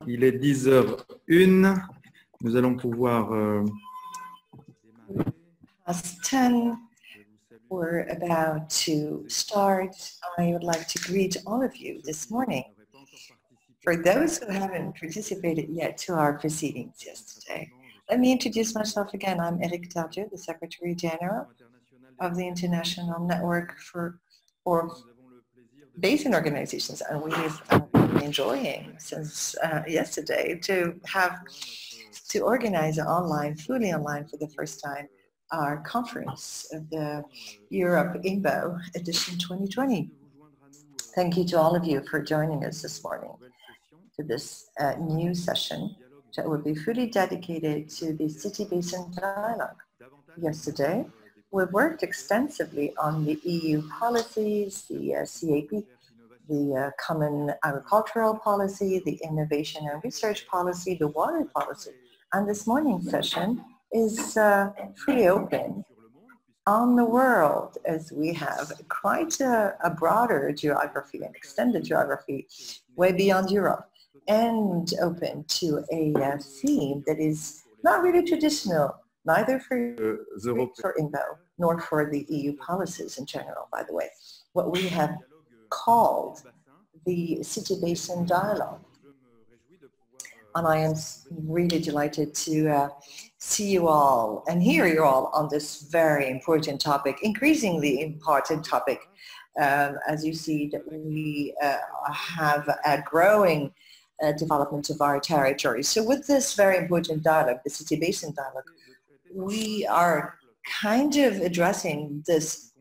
Il est 10h01. Nous allons pouvoir... Past 10, we're about to start. I would like to greet all of you this morning. For those who haven't participated yet to our proceedings yesterday, let me introduce myself again. I'm Tardieu, the Secretary General of the International Network for Basin Organizations, and we've been enjoying since yesterday to organize online, fully online for the first time, our conference of the Europe-INBO edition 2020. Thank you to all of you for joining us this morning to this new session that will be fully dedicated to the City-basin dialogue. Yesterday, we worked extensively on the EU policies, the SIAAP, the Common Agricultural Policy, the Innovation and Research Policy, the Water Policy. And this morning's session is fully open on the world, as we have quite a broader geography, an extended geography, way beyond Europe, and open to a theme that is not really traditional, neither for INBO, nor for the EU policies in general, by the way. What we have called the City-basin dialogue. And I am really delighted to see you all and hear you all on this very important topic, increasingly important topic, as you see that we have a growing development of our territory. So with this very important dialogue, the City-basin dialogue, we are kind of addressing this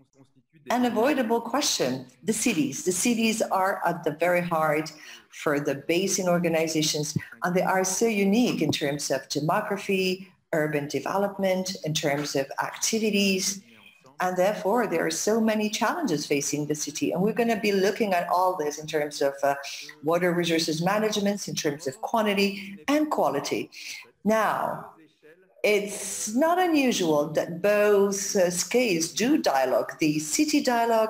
unavoidable question, the cities. The cities are at the very heart for the basin organizations, and they are so unique in terms of demography, urban development, in terms of activities, and therefore there are so many challenges facing the city. And we're going to be looking at all this in terms of water resources management, in terms of quantity and quality. Now, it's not unusual that both scales do dialogue, the city dialogue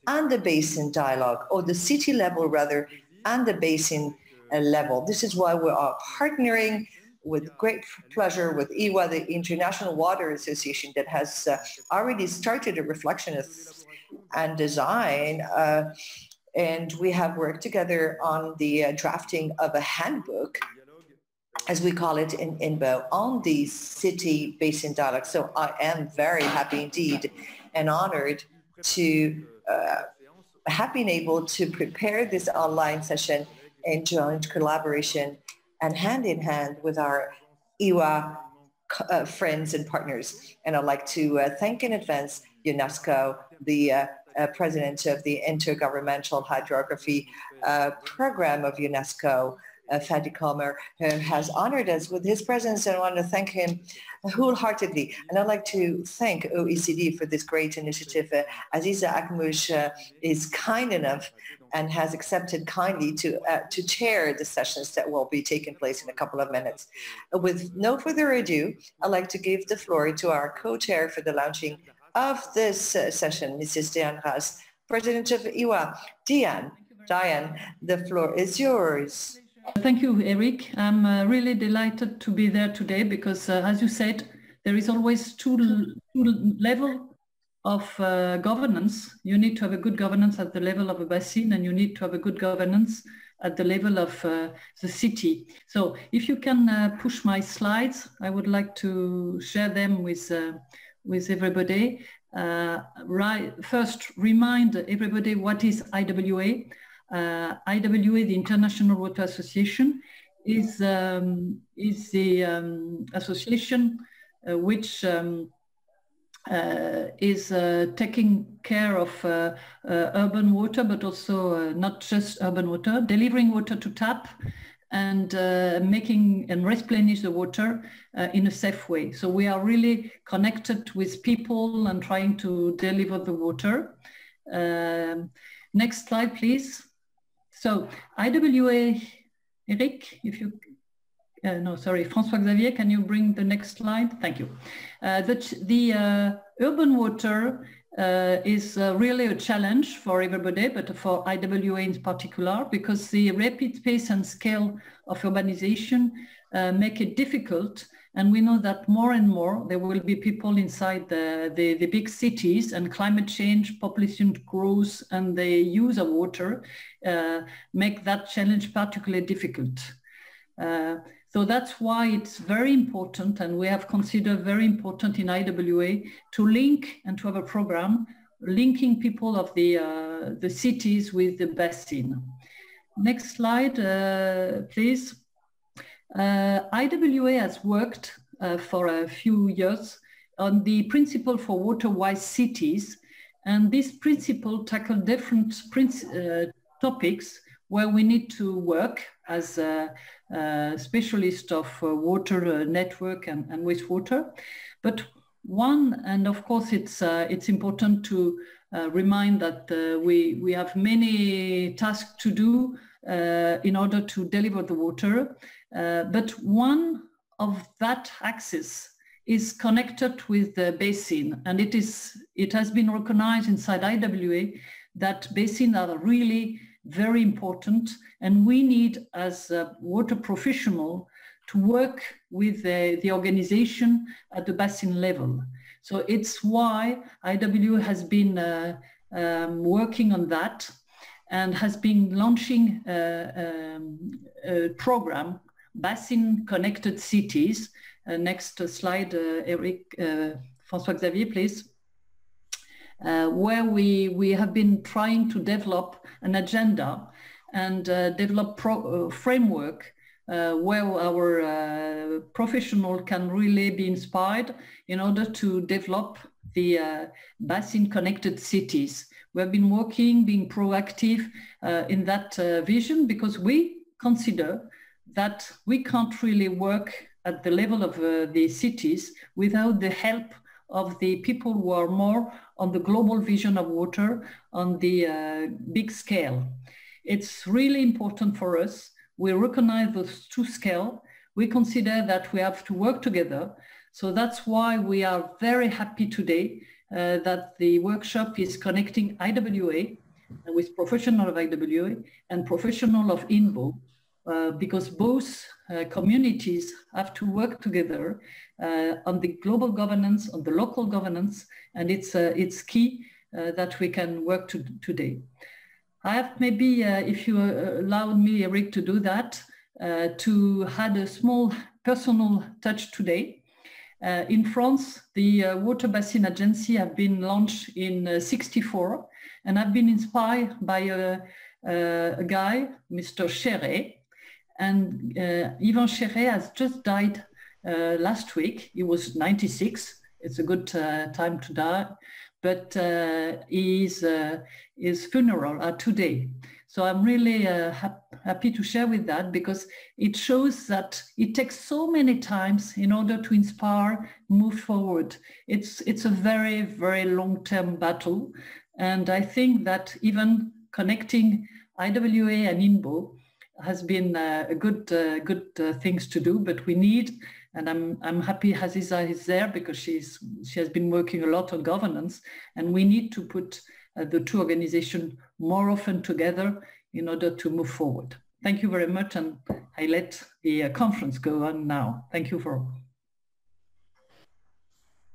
and the basin dialogue, or the city level rather, and the basin level. This is why we are partnering with great pleasure with IWA, the International Water Association, that has already started a reflection of and design, and we have worked together on the drafting of a handbook, as we call it in INBO, on the city-basin dialogue. So I am very happy indeed and honored to have been able to prepare this online session in joint collaboration and hand in hand with our IWA friends and partners. And I'd like to thank in advance UNESCO, the president of the Intergovernmental Hydrography program of UNESCO, Fadi Comer, has honored us with his presence, and I want to thank him wholeheartedly. And I'd like to thank OECD for this great initiative. Aziza Akhmouch is kind enough and has accepted kindly to chair the sessions that will be taking place in a couple of minutes. With no further ado, I'd like to give the floor to our co-chair for the launching of this session, Mrs. Diane, President of IWA. Diane, the floor is yours. Thank you, Eric. I'm really delighted to be there today because, as you said, there is always two levels of governance. You need to have a good governance at the level of a basin, and you need to have a good governance at the level of the city. So if you can push my slides, I would like to share them with everybody. First, remind everybody what is IWA. IWA, the International Water Association, is the association which is taking care of urban water, but also not just urban water, delivering water to tap and making and replenish the water in a safe way. So we are really connected with people and trying to deliver the water. Next slide, please. So IWA, Eric, if you, no, sorry, François-Xavier, can you bring the next slide? Thank you. The urban water is really a challenge for everybody, but for IWA in particular, because the rapid pace and scale of urbanization make it difficult. And we know that more and more there will be people inside the big cities, and climate change, population growth, and the use of water make that challenge particularly difficult. So that's why it's very important, and we have considered very important in IWA to link and to have a program linking people of the cities with the basin. Next slide, please. IWA has worked for a few years on the principle for water-wise cities, and this principle tackled different topics where we need to work as a specialist of water network and wastewater. But one, and of course it's important to remind that we have many tasks to do in order to deliver the water. But one of that axis is connected with the basin, and it has been recognized inside IWA that basins are really very important, and we need, as a water professional, to work with the organization at the basin level. So it's why IWA has been working on that and has been launching a program, Basin Connected Cities. Next slide, Eric, François-Xavier, please. Where we have been trying to develop an agenda and develop framework where our professional can really be inspired in order to develop the basin connected cities. We have been working, being proactive in that vision, because we consider that we can't really work at the level of the cities without the help of the people who are more on the global vision of water on the big scale. It's really important for us. We recognize those two scales. We consider that we have to work together. So that's why we are very happy today that the workshop is connecting IWA with professional of IWA and professional of INBO, because both communities have to work together on the global governance, on the local governance, and it's key that we can work today. I have maybe, if you allow me, Eric, to do that, to add a small personal touch today. In France, the Water Basin Agency have been launched in '64, and I've been inspired by a guy, Mr. Chéret. And Yvan Chéret has just died last week. He was 96. It's a good time to die, but his funeral are today. So I'm really happy to share with that, because it shows that it takes so many times in order to inspire, move forward. It's a very, very long-term battle. And I think that even connecting IWA and INBO has been a good things to do, but we need, and I'm happy Aziza is there, because she has been working a lot on governance, and we need to put the two organizations more often together in order to move forward. Thank you very much, and I let the conference go on now. Thank you for.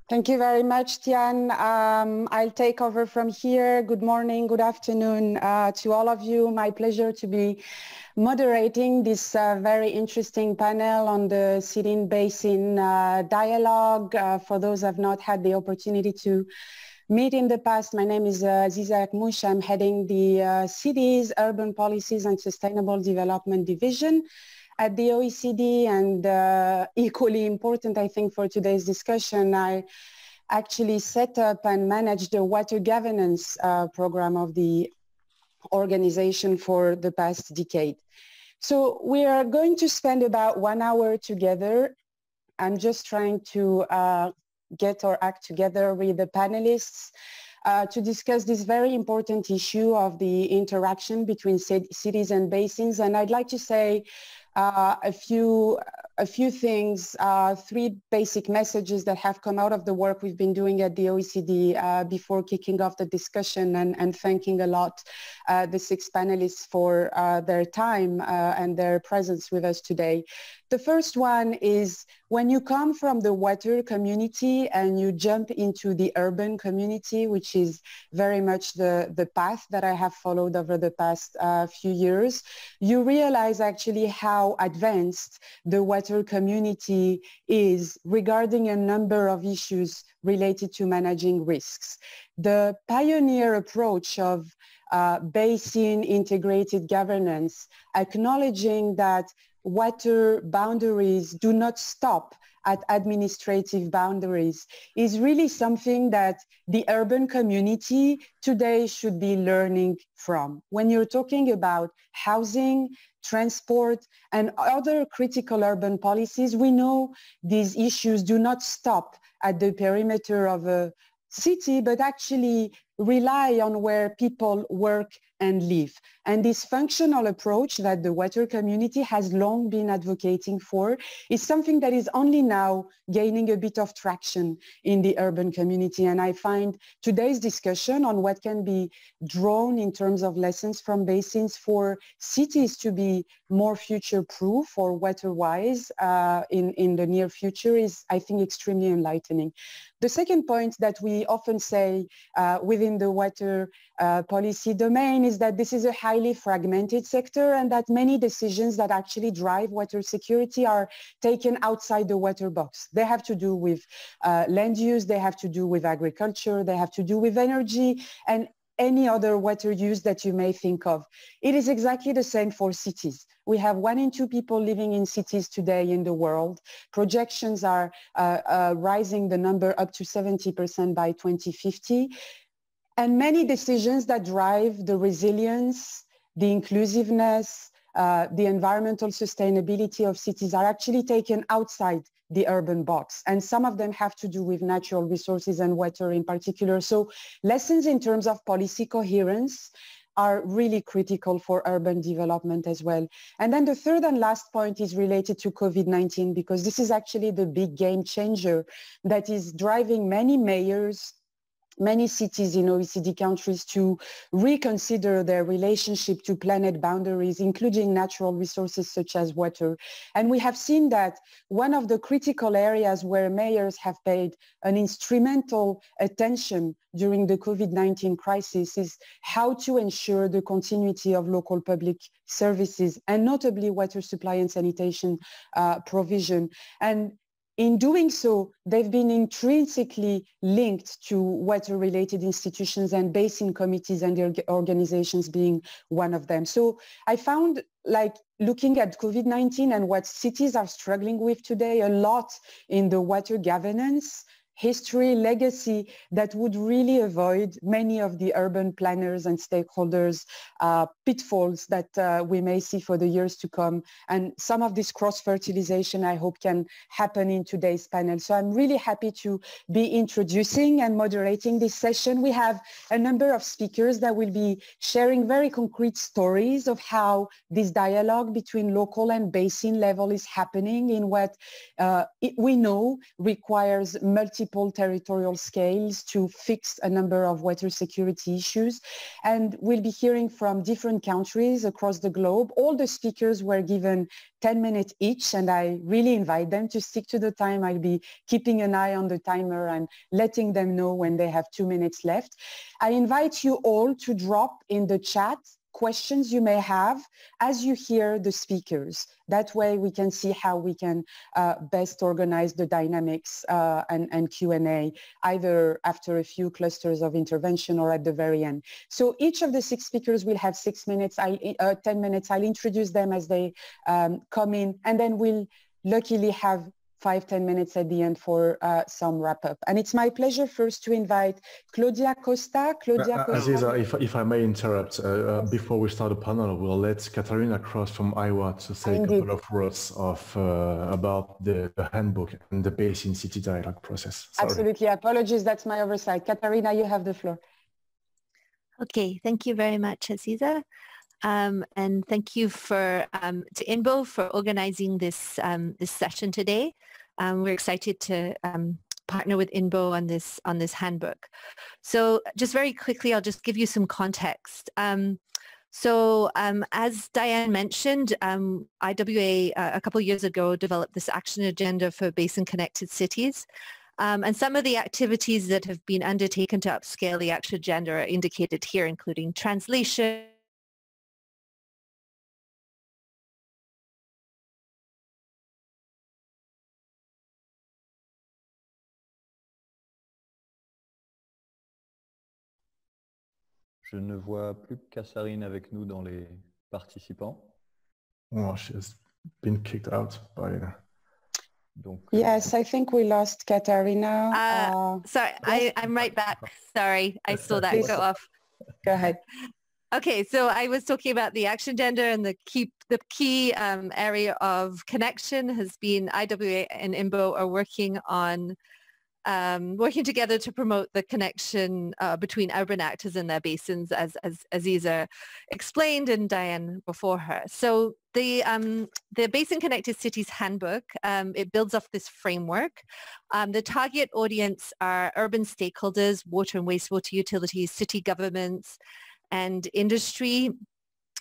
Thank you very much, Diane. I'll take over from here. Good morning, good afternoon to all of you. My pleasure to be moderating this very interesting panel on the City-basin dialogue. For those who have not had the opportunity to meet in the past, my name is Aziza Akhmouch. I'm heading the Cities, Urban Policies and Sustainable Development Division at the OECD, and equally important, I think, for today's discussion, I actually set up and managed the water governance program of the organization for the past decade. So we are going to spend about 1 hour together. I'm just trying to get our act together with the panelists to discuss this very important issue of the interaction between cities and basins. And I'd like to say a few a few things, three basic messages that have come out of the work we've been doing at the OECD before kicking off the discussion, and thanking a lot the 6 panelists for their time and their presence with us today. The first one is, when you come from the water community and you jump into the urban community, which is very much the path that I have followed over the past few years, you realize actually how advanced the water community is regarding a number of issues related to managing risks. The pioneer approach of basin integrated governance, acknowledging that water boundaries do not stop at administrative boundaries, is really something that the urban community today should be learning from. When you're talking about housing, transport, and other critical urban policies, we know these issues do not stop at the perimeter of a city, but actually rely on where people work and live. And this functional approach that the water community has long been advocating for is something that is only now gaining a bit of traction in the urban community. And I find today's discussion on what can be drawn in terms of lessons from basins for cities to be more future-proof or water-wise in the near future is, I think, extremely enlightening. The second point that we often say within the water policy domain is that this is a highly fragmented sector, and that many decisions that actually drive water security are taken outside the water box. They have to do with land use, they have to do with agriculture, they have to do with energy, and any other water use that you may think of. It is exactly the same for cities. We have 1 in 2 people living in cities today in the world. Projections are rising the number up to 70% by 2050. And many decisions that drive the resilience, the inclusiveness, the environmental sustainability of cities are actually taken outside the urban box. And some of them have to do with natural resources and water in particular. So lessons in terms of policy coherence are really critical for urban development as well. And then the third and last point is related to COVID-19, because this is actually the big game changer that is driving many mayors, many cities in OECD countries to reconsider their relationship to planet boundaries, including natural resources such as water. And we have seen that one of the critical areas where mayors have paid an instrumental attention during the COVID-19 crisis is how to ensure the continuity of local public services, and notably water supply and sanitation provision. And in doing so, they've been intrinsically linked to water-related institutions and basin committees and their organizations being one of them. So I found, like, looking at COVID-19 and what cities are struggling with today, a lot in the water governance, history, legacy that would really avoid many of the urban planners and stakeholders' pitfalls that we may see for the years to come. And some of this cross-fertilization, I hope, can happen in today's panel. So I'm really happy to be introducing and moderating this session. We have a number of speakers that will be sharing very concrete stories of how this dialogue between local and basin level is happening in what we know requires multiple territorial scales to fix a number of water security issues. And we'll be hearing from different countries across the globe. All the speakers were given 10 minutes each, and I really invite them to stick to the time. I'll be keeping an eye on the timer and letting them know when they have 2 minutes left. I invite you all to drop in the chat questions you may have as you hear the speakers. That way we can see how we can best organize the dynamics and Q&A, either after a few clusters of intervention or at the very end. So each of the 6 speakers will have 6 minutes, 10 minutes. I'll introduce them as they come in, and then we'll luckily have 5-10 minutes at the end for some wrap-up. And it's my pleasure first to invite Claudia Costa. Aziza, if I may interrupt, before we start the panel, we'll let Katharine Cross from Iowa to say a couple of words about the handbook and the basin city dialogue process. Sorry. Absolutely. Apologies, that's my oversight. Katharina, you have the floor. Okay, thank you very much, Aziza. And thank you to INBO for organizing this this session today. We're excited to partner with INBO on this handbook. So just very quickly, I'll just give you some context. As Diane mentioned, IWA a couple of years ago developed this action agenda for basin-connected cities. And some of the activities that have been undertaken to upscale the action agenda are indicated here, including translation, Je ne vois plus Katharine avec nous dans les participants. Oh, she's been kicked out by... Donc, yes, I think we lost Katharina. Sorry, yes. I'm right back. Sorry, I saw that go off. Go ahead. Okay, so I was talking about the action agenda, and the key area of connection has been IWA and INBO are working on working together to promote the connection between urban actors and their basins, as Aziza explained and Diane before her. So the Basin Connected Cities Handbook, it builds off this framework. The target audience are urban stakeholders, water and wastewater utilities, city governments, and industry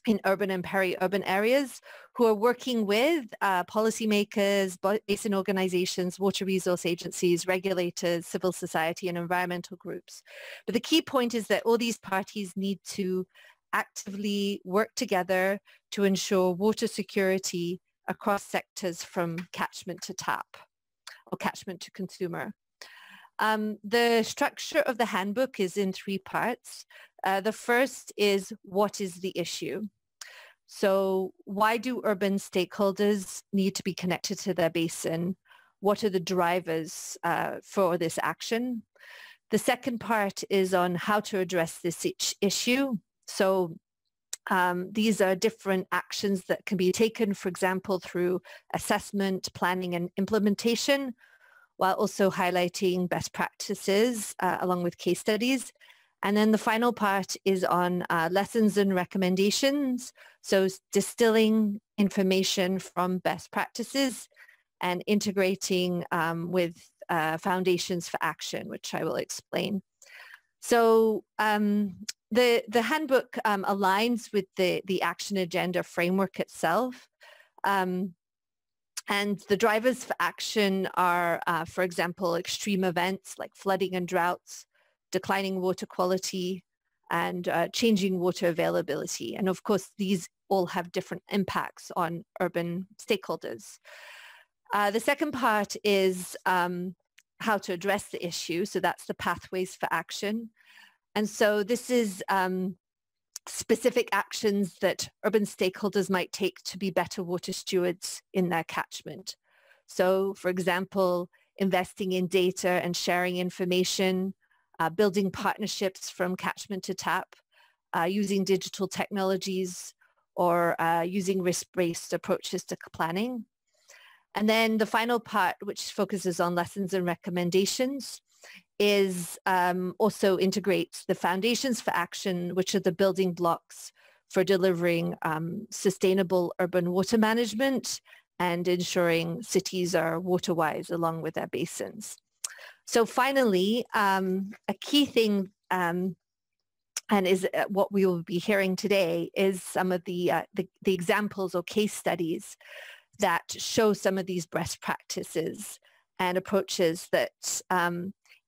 in urban and peri-urban areas who are working with policymakers, basin organizations, water resource agencies, regulators, civil society, and environmental groups. But the key point is that all these parties need to actively work together to ensure water security across sectors from catchment to tap or catchment to consumer. The structure of the handbook is in 3 parts. The first is, what is the issue? So why do urban stakeholders need to be connected to their basin? What are the drivers for this action? The second part is on how to address this issue. So these are different actions that can be taken, for example, through assessment, planning, and implementation, while also highlighting best practices along with case studies. And then the final part is on lessons and recommendations. So distilling information from best practices and integrating with foundations for action, which I will explain. So the handbook aligns with the action agenda framework itself. And the drivers for action are, for example, extreme events like flooding and droughts, declining water quality, and changing water availability. And of course, these all have different impacts on urban stakeholders. The second part is how to address the issue. So that's the pathways for action. And so this is specific actions that urban stakeholders might take to be better water stewards in their catchment. So for example, investing in data and sharing information, building partnerships from catchment to tap, using digital technologies, or using risk-based approaches to planning. And then the final part, which focuses on lessons and recommendations, is also integrates the foundations for action, which are the building blocks for delivering sustainable urban water management and ensuring cities are water-wise along with their basins. So finally, a key thing, and is what we will be hearing today, is some of the examples or case studies that show some of these best practices and approaches that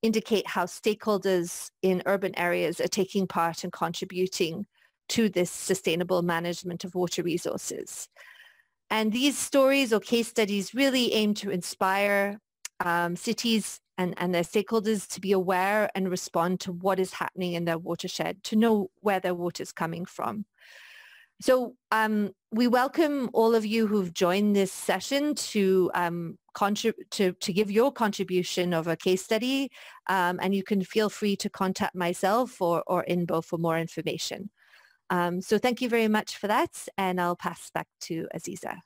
indicate how stakeholders in urban areas are taking part and contributing to this sustainable management of water resources. And these stories or case studies really aim to inspire cities and their stakeholders to be aware and respond to what is happening in their watershed, to know where their water is coming from. So we welcome all of you who've joined this session to give your contribution of a case study, and you can feel free to contact myself or INBO for more information. So thank you very much for that, and I'll pass back to Aziza.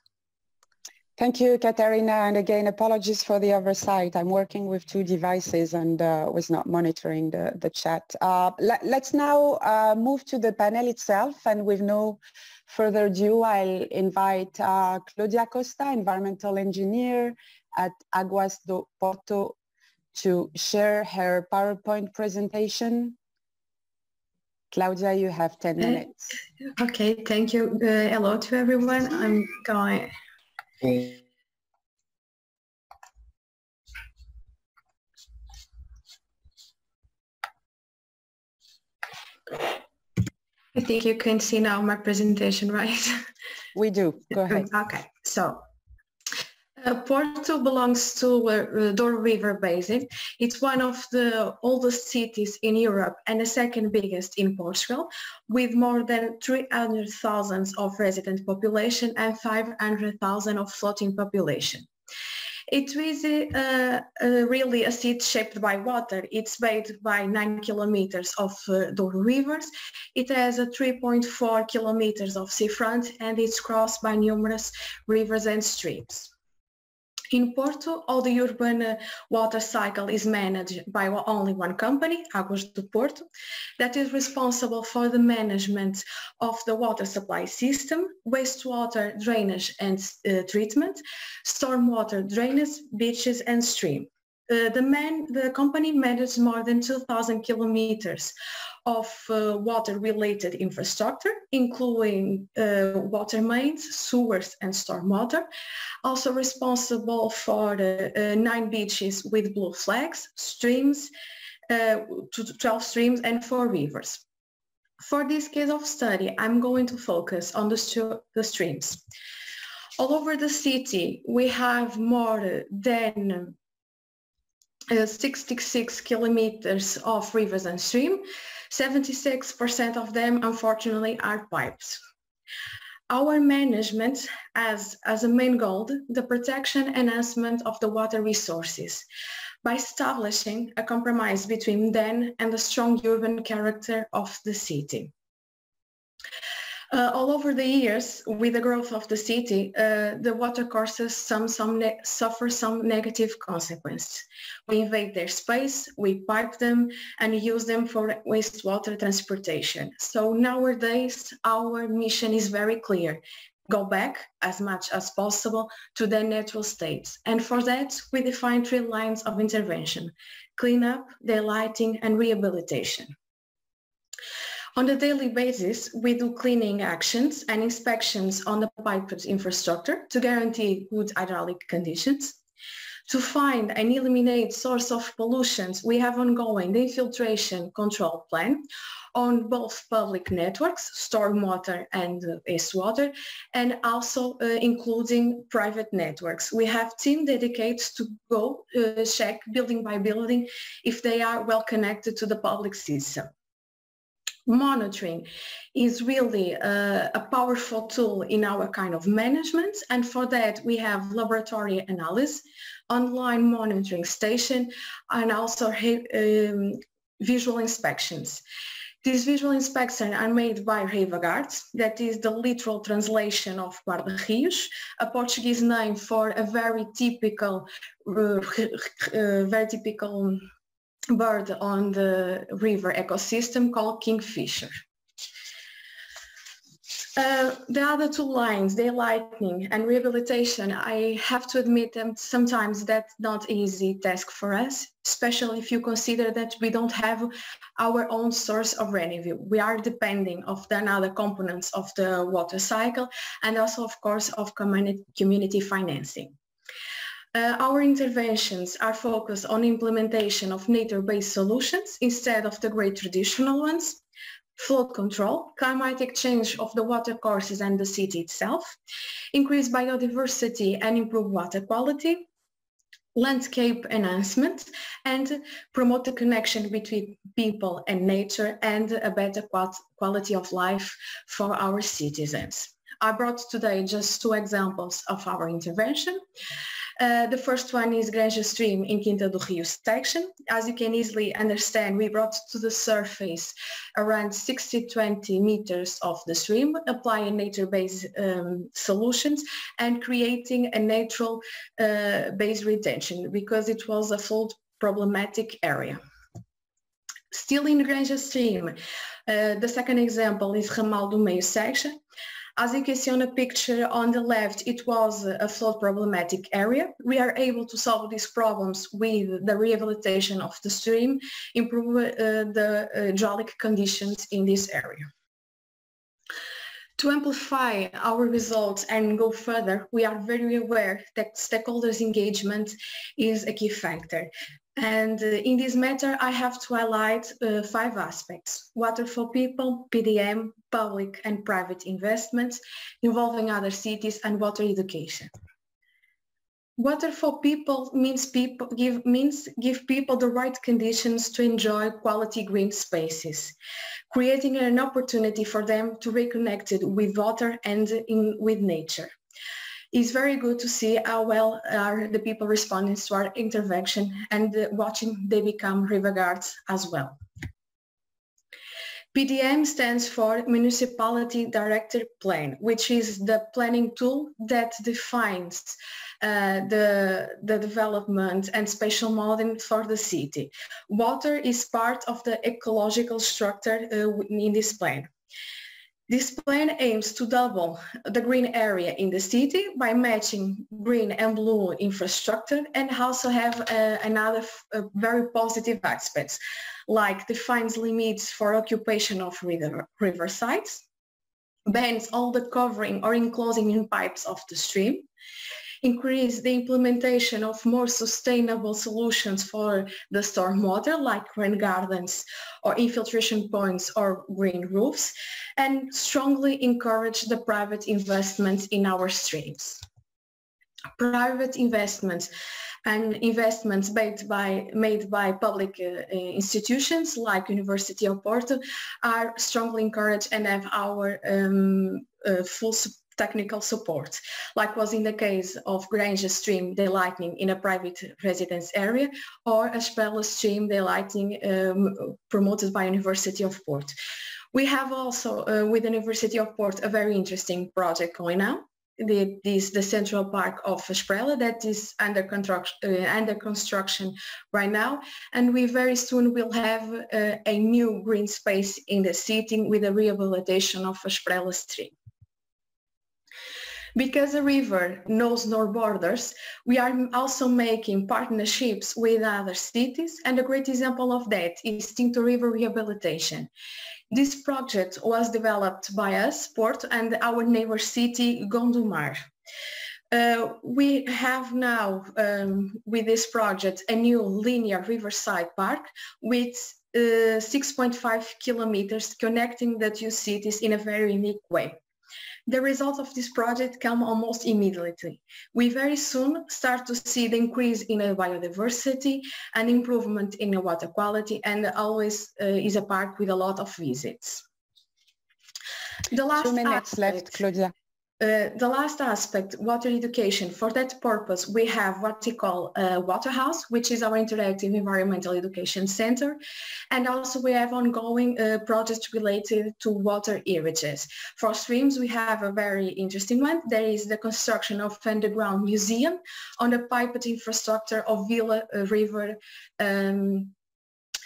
Thank you, Katharina, and again, apologies for the oversight. I'm working with two devices and was not monitoring the chat. Let's now move to the panel itself, and with no further ado, I'll invite Claudia Costa, environmental engineer at Aguas do Porto, to share her PowerPoint presentation. Claudia, you have 10 minutes. Okay, thank you. Hello to everyone. I'm going. I think you can see now my presentation, right? We do. Go ahead. Okay, so Porto belongs to Douro River Basin. It's one of the oldest cities in Europe and the second biggest in Portugal, with more than 300,000 of resident population and 500,000 of floating population. It is really a city shaped by water. It's bathed by 9 kilometers of Douro rivers. It has a 3.4 kilometers of seafront, and it's crossed by numerous rivers and streams. In Porto, all the urban water cycle is managed by only one company, Aguas do Porto, that is responsible for the management of the water supply system, wastewater drainage and treatment, stormwater drainage, beaches and stream. The company manages more than 2,000 kilometers of water-related infrastructure, including water mains, sewers and stormwater. Also responsible for 9 beaches with blue flags, streams, 12 streams and 4 rivers. For this case of study, I'm going to focus on the streams. All over the city, we have more than 66 kilometers of rivers and stream. 76% of them, unfortunately, are pipes. Our management has as a main goal the protection and enhancement of the water resources by establishing a compromise between them and the strong urban character of the city. All over the years, with the growth of the city, the water courses suffer some negative consequences. We invade their space, we pipe them, and use them for wastewater transportation. So nowadays, our mission is very clear. Go back as much as possible to their natural states. And for that, we define 3 lines of intervention: cleanup, daylighting, and rehabilitation. On a daily basis, we do cleaning actions and inspections on the piped infrastructure to guarantee good hydraulic conditions. To find and eliminate source of pollutions, we have ongoing the infiltration control plan on both public networks, stormwater and wastewater, and also including private networks. We have teams dedicated to go check building by building if they are well connected to the public system. Monitoring is really a powerful tool in our kind of management, and for that we have laboratory analysis, online monitoring station, and also visual inspections. These visual inspections are made by river guards, that is the literal translation of guarda-rios, a Portuguese name for a very typical bird on the river ecosystem called kingfisher. The other 2 lines, daylighting and rehabilitation, I have to admit that sometimes that's not an easy task for us, especially if you consider that we don't have our own source of revenue. We are depending on the other components of the water cycle and also, of course, of community financing. Our interventions are focused on implementation of nature-based solutions instead of the great traditional ones, flood control, climatic change of the water courses and the city itself, increase biodiversity and improve water quality, landscape enhancement, and promote the connection between people and nature and a better quality of life for our citizens. I brought today just 2 examples of our intervention. The first one is Granja Stream in Quinta do Rio section. As you can easily understand, we brought to the surface around 60-20 meters of the stream, applying nature-based solutions and creating a natural base retention because it was a flood problematic area. Still in Granja Stream, the second example is Ramal do Meio section. As you can see on the picture on the left, it was a flood problematic area. We are able to solve these problems with the rehabilitation of the stream, improve the hydraulic conditions in this area. To amplify our results and go further, we are very aware that stakeholders' engagement is a key factor. And in this matter, I have to highlight 5 aspects: water for people, PDM, public and private investments involving other cities, and water education. Water for people means give people the right conditions to enjoy quality green spaces, creating an opportunity for them to reconnect with water and with nature. It's very good to see how well are the people responding to our intervention and watching they become river guards as well. PDM stands for Municipality Directed Plan, which is the planning tool that defines the development and spatial modeling for the city. Water is part of the ecological structure in this plan. This plan aims to double the green area in the city by matching green and blue infrastructure, and also have another very positive aspects, like defines limits for occupation of river sites, bans all the covering or enclosing in pipes of the stream, increase the implementation of more sustainable solutions for the stormwater, like rain gardens or infiltration points or green roofs, and strongly encourage the private investments in our streams. Private investments and investments made by public institutions like University of Porto are strongly encouraged and have our full technical support, like was in the case of Granja Stream daylighting in a private residence area, or Aspella Stream daylighting promoted by University of Porto. We have also with the University of Porto a very interesting project going on. The Central Park of Aspella that is under construction right now, and we very soon will have a new green space in the city with the rehabilitation of Aspella Stream. Because a river knows no borders, we are also making partnerships with other cities, and a great example of that is Tinto River Rehabilitation. This project was developed by us, Porto, and our neighbor city, Gondomar. We have now, with this project, a new linear riverside park with 6.5 kilometers connecting the two cities in a very unique way. The results of this project come almost immediately. We very soon start to see the increase in the biodiversity and improvement in the water quality, and always is a park with a lot of visits. The last 2 minutes left, Claudia. The last aspect, water education. For that purpose, we have what we call Waterhouse, which is our interactive environmental education center. And also we have ongoing projects related to water irrigations. For streams, we have a very interesting one. There is the construction of underground museum on the piped infrastructure of Vila River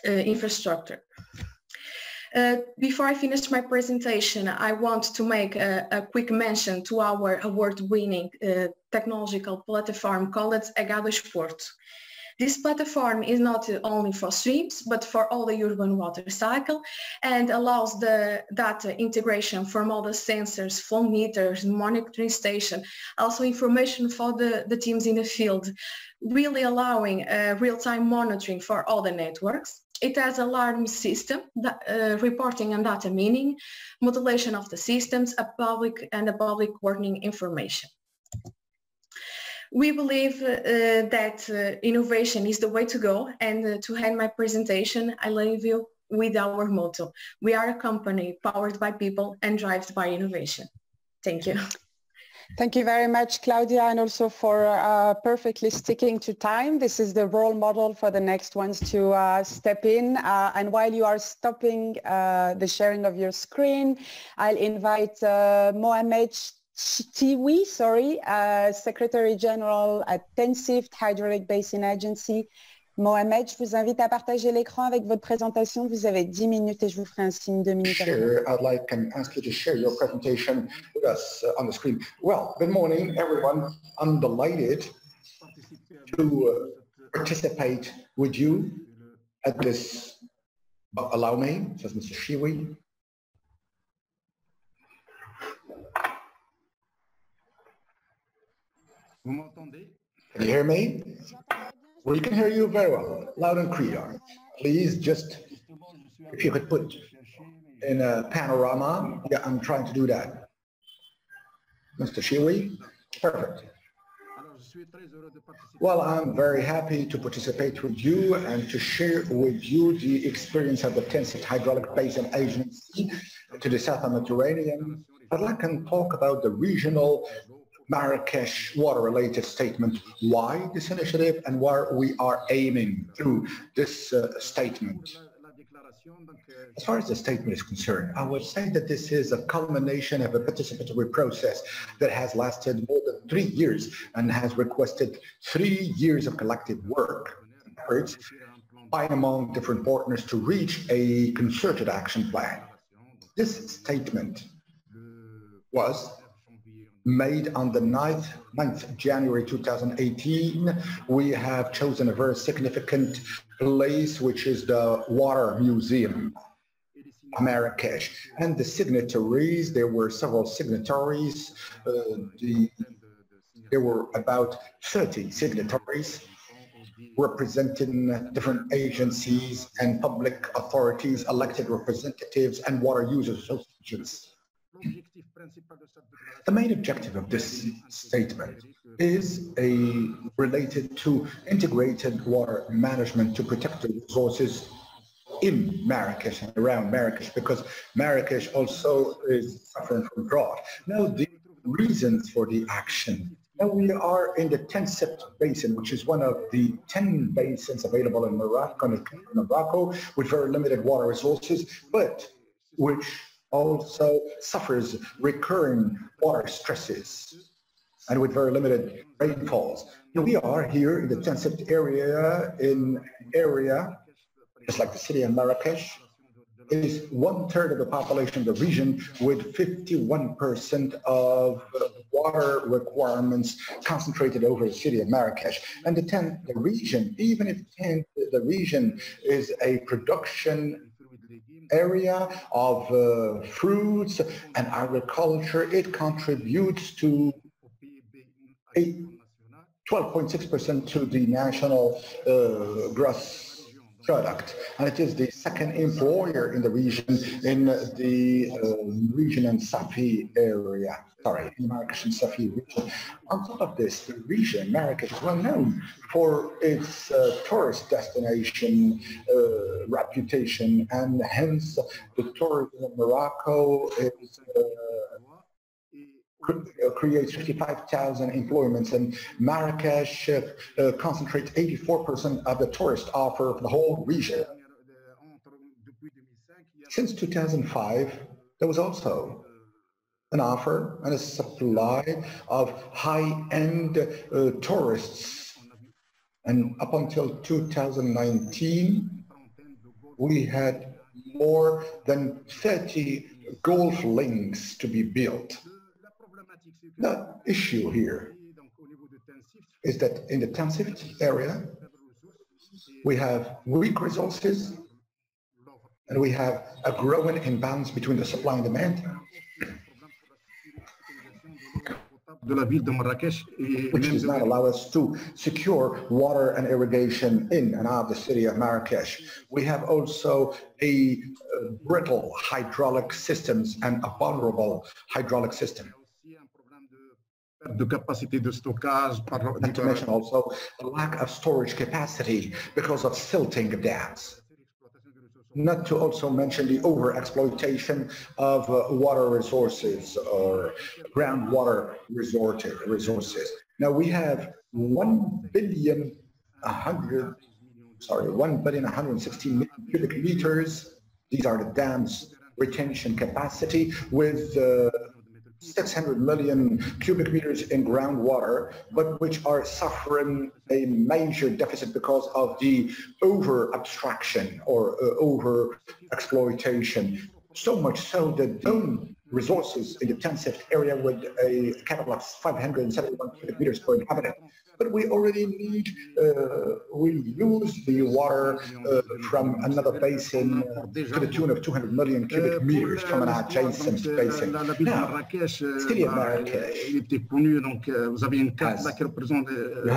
infrastructure. Before I finish my presentation, I want to make a quick mention to our award-winning technological platform called Aguas Porto. This platform is not only for streams, but for all the urban water cycle, and allows the data integration from all the sensors, flow meters, monitoring station, also information for the teams in the field, really allowing real-time monitoring for all the networks. It has alarm system, reporting and data mining, modulation of the systems, a public warning information. We believe that innovation is the way to go, and to end my presentation, I leave you with our motto. We are a company powered by people and driven by innovation. Thank you. Thank you very much, Claudia, and also for perfectly sticking to time. This is the role model for the next ones to step in. And while you are stopping the sharing of your screen, I'll invite Mohammed Chtioui, Secretary General at Tensift, Hydraulic Basin Agency. Mohammed, je vous invite à partager l'écran avec votre présentation. Vous avez 10 minutes et je vous ferai un signe 2 minutes. Sure, I'd like to ask you to share your presentation with us on the screen. Well, good morning, everyone. I'm delighted to participate with you at this. Allow me, says Mr. Chtioui. Can you hear me? We can hear you very well, loud and clear. Please just, if you could put in a panorama. Yeah, I'm trying to do that. Mr. Chtioui, perfect. Well, I'm very happy to participate with you and to share with you the experience of the Tensift Hydraulic Basin Agency to the Southern Mediterranean. I'd like to talk about the regional Marrakesh water-related statement, why this initiative and where we are aiming through this statement. As far as the statement is concerned, I would say that this is a culmination of a participatory process that has lasted more than 3 years and has requested 3 years of collective work and efforts by and among different partners to reach a concerted action plan. This statement was made on the 9th January 2018. We have chosen a very significant place, which is the Water Museum, Marrakesh. And the signatories, there were several signatories. There were about 30 signatories representing different agencies and public authorities, elected representatives, and water users associations. The main objective of this statement is related to integrated water management to protect the resources in Marrakesh and around Marrakesh, because Marrakesh also is suffering from drought. Now, the reasons for the action. Now, we are in the Tensift Basin, which is one of the 10 basins available in Morocco with very limited water resources, but which also suffers recurring water stresses and with very limited rainfalls. We are here in the Tensift area, just like the city of Marrakesh, is 1/3 of the population of the region with 51% of water requirements concentrated over the city of Marrakesh. And the region, even if the region is a production area of fruits and agriculture, it contributes to 12.6% to the national gross product, and it is the second employer in the region, in the region and Safi area. Sorry, in Marrakesh and Safi region. On top of this, the region, Marrakesh, is well known for its tourist destination reputation, and hence the tourism in Morocco is creates 55,000 employments, and Marrakesh concentrates 84% of the tourist offer for the whole region. Since 2005, there was also an offer and a supply of high-end tourists, and up until 2019, we had more than 30 golf links to be built. The issue here is that in the Tensift area, we have weak resources and we have a growing imbalance between the supply and demand, which does not allow us to secure water and irrigation in and out of the city of Marrakesh. We have also a brittle hydraulic systems and a vulnerable hydraulic system. Not to mention also the lack of storage capacity because of silting dams. not to also mention the overexploitation of water resources or groundwater resources. Now we have 1,116 million cubic meters. These are the dam's retention capacity, with 600 million cubic meters in groundwater, but which are suffering a major deficit because of the over-abstraction or over-exploitation. So much so that the resources in the Tensift area with a capital of 571 cubic meters per inhabitant. But we already need, we use the water from another basin to the tune of 200 million cubic meters from an adjacent basin. Now, City of Marrakesh, you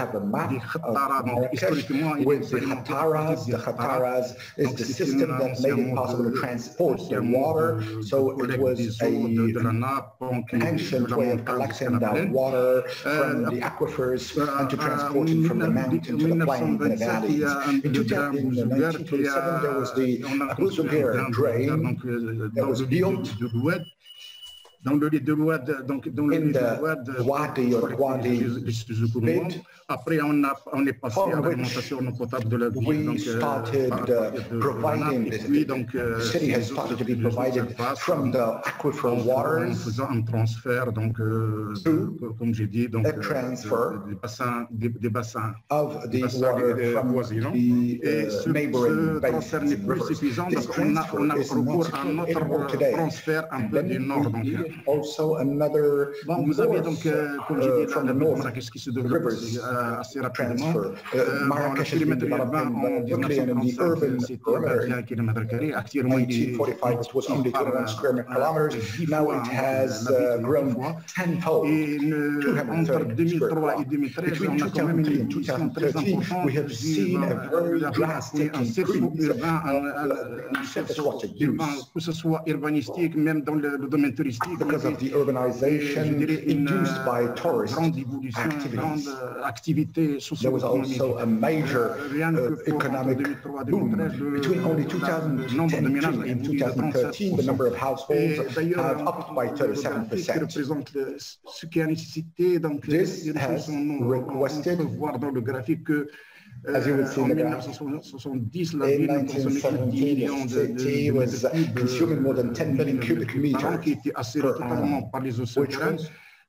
have a map of Marrakesh with the Khataras. The Khataras is the system that made it possible to transport the water. So it was an ancient way of collecting that water from the aquifers and to transport it from the mountain to the plains and the valleys. In 1927, there was the Aguas drain that was built in the Wadi or Wadi bid. We started providing, the city has started to be provided from the aquifer waters through a transfer of the water from the neighboring basins and rivers. This transfer is not suitable today. And then we needed also another north, from the north, the rivers transfer. Marrakesh has been developing quickly and in the urban perimeter. In 1945 it was only 21 square kilometers. Now it has grown tenfold, 230 square kilometers. Between 2003 and 2013, we have seen a very drastic increase of surface water use. Because of the urbanization induced by tourist activities. There was also a major economic boom. Between only 2010 and 2013, the number of households have upped by 37%. This has requested, as you will see in the graph, in 1970, the city was consuming more than 10 million cubic meters per annum, which was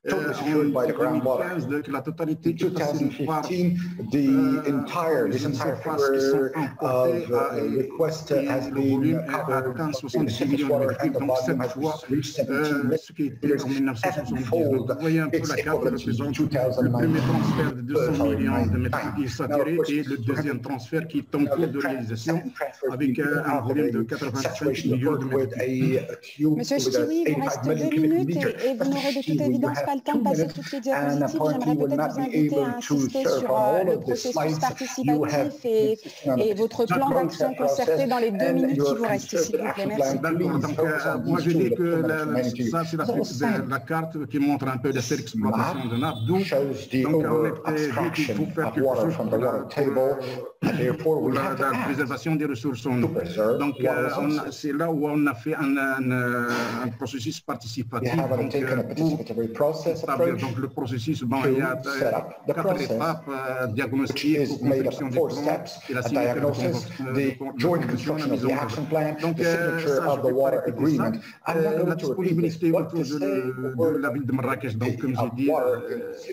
totally secured by the groundwater. In 2015, this entire figure of request has been covered, and the city's water and the volume has reached 17 million, sevenfold its equivalent in 2019. Monsieur Chtioui, il vous reste 2 minutes et vous n'aurez de toute évidence pas le temps de passer toutes les diapositives. J'aimerais peut-être vous inviter à insister sur le processus participatif et votre plan d'action concerté dans les 2 minutes qui vous restent, s'il vous plaît. Merci. Donc, moi je dis que ça c'est la carte qui montre un peu la surexploitation de nappe, d'où donc on était dit qu'il faut faire quelque chose pour la préservation des ressources en eau. Donc c'est là où on a fait un processus participatif. Donc le processus, bon, il y a 4 étapes, diagnostic, conception du plan et la signature de donc la disponibilité autour de la ville de Marrakech. Donc comme j'ai dit,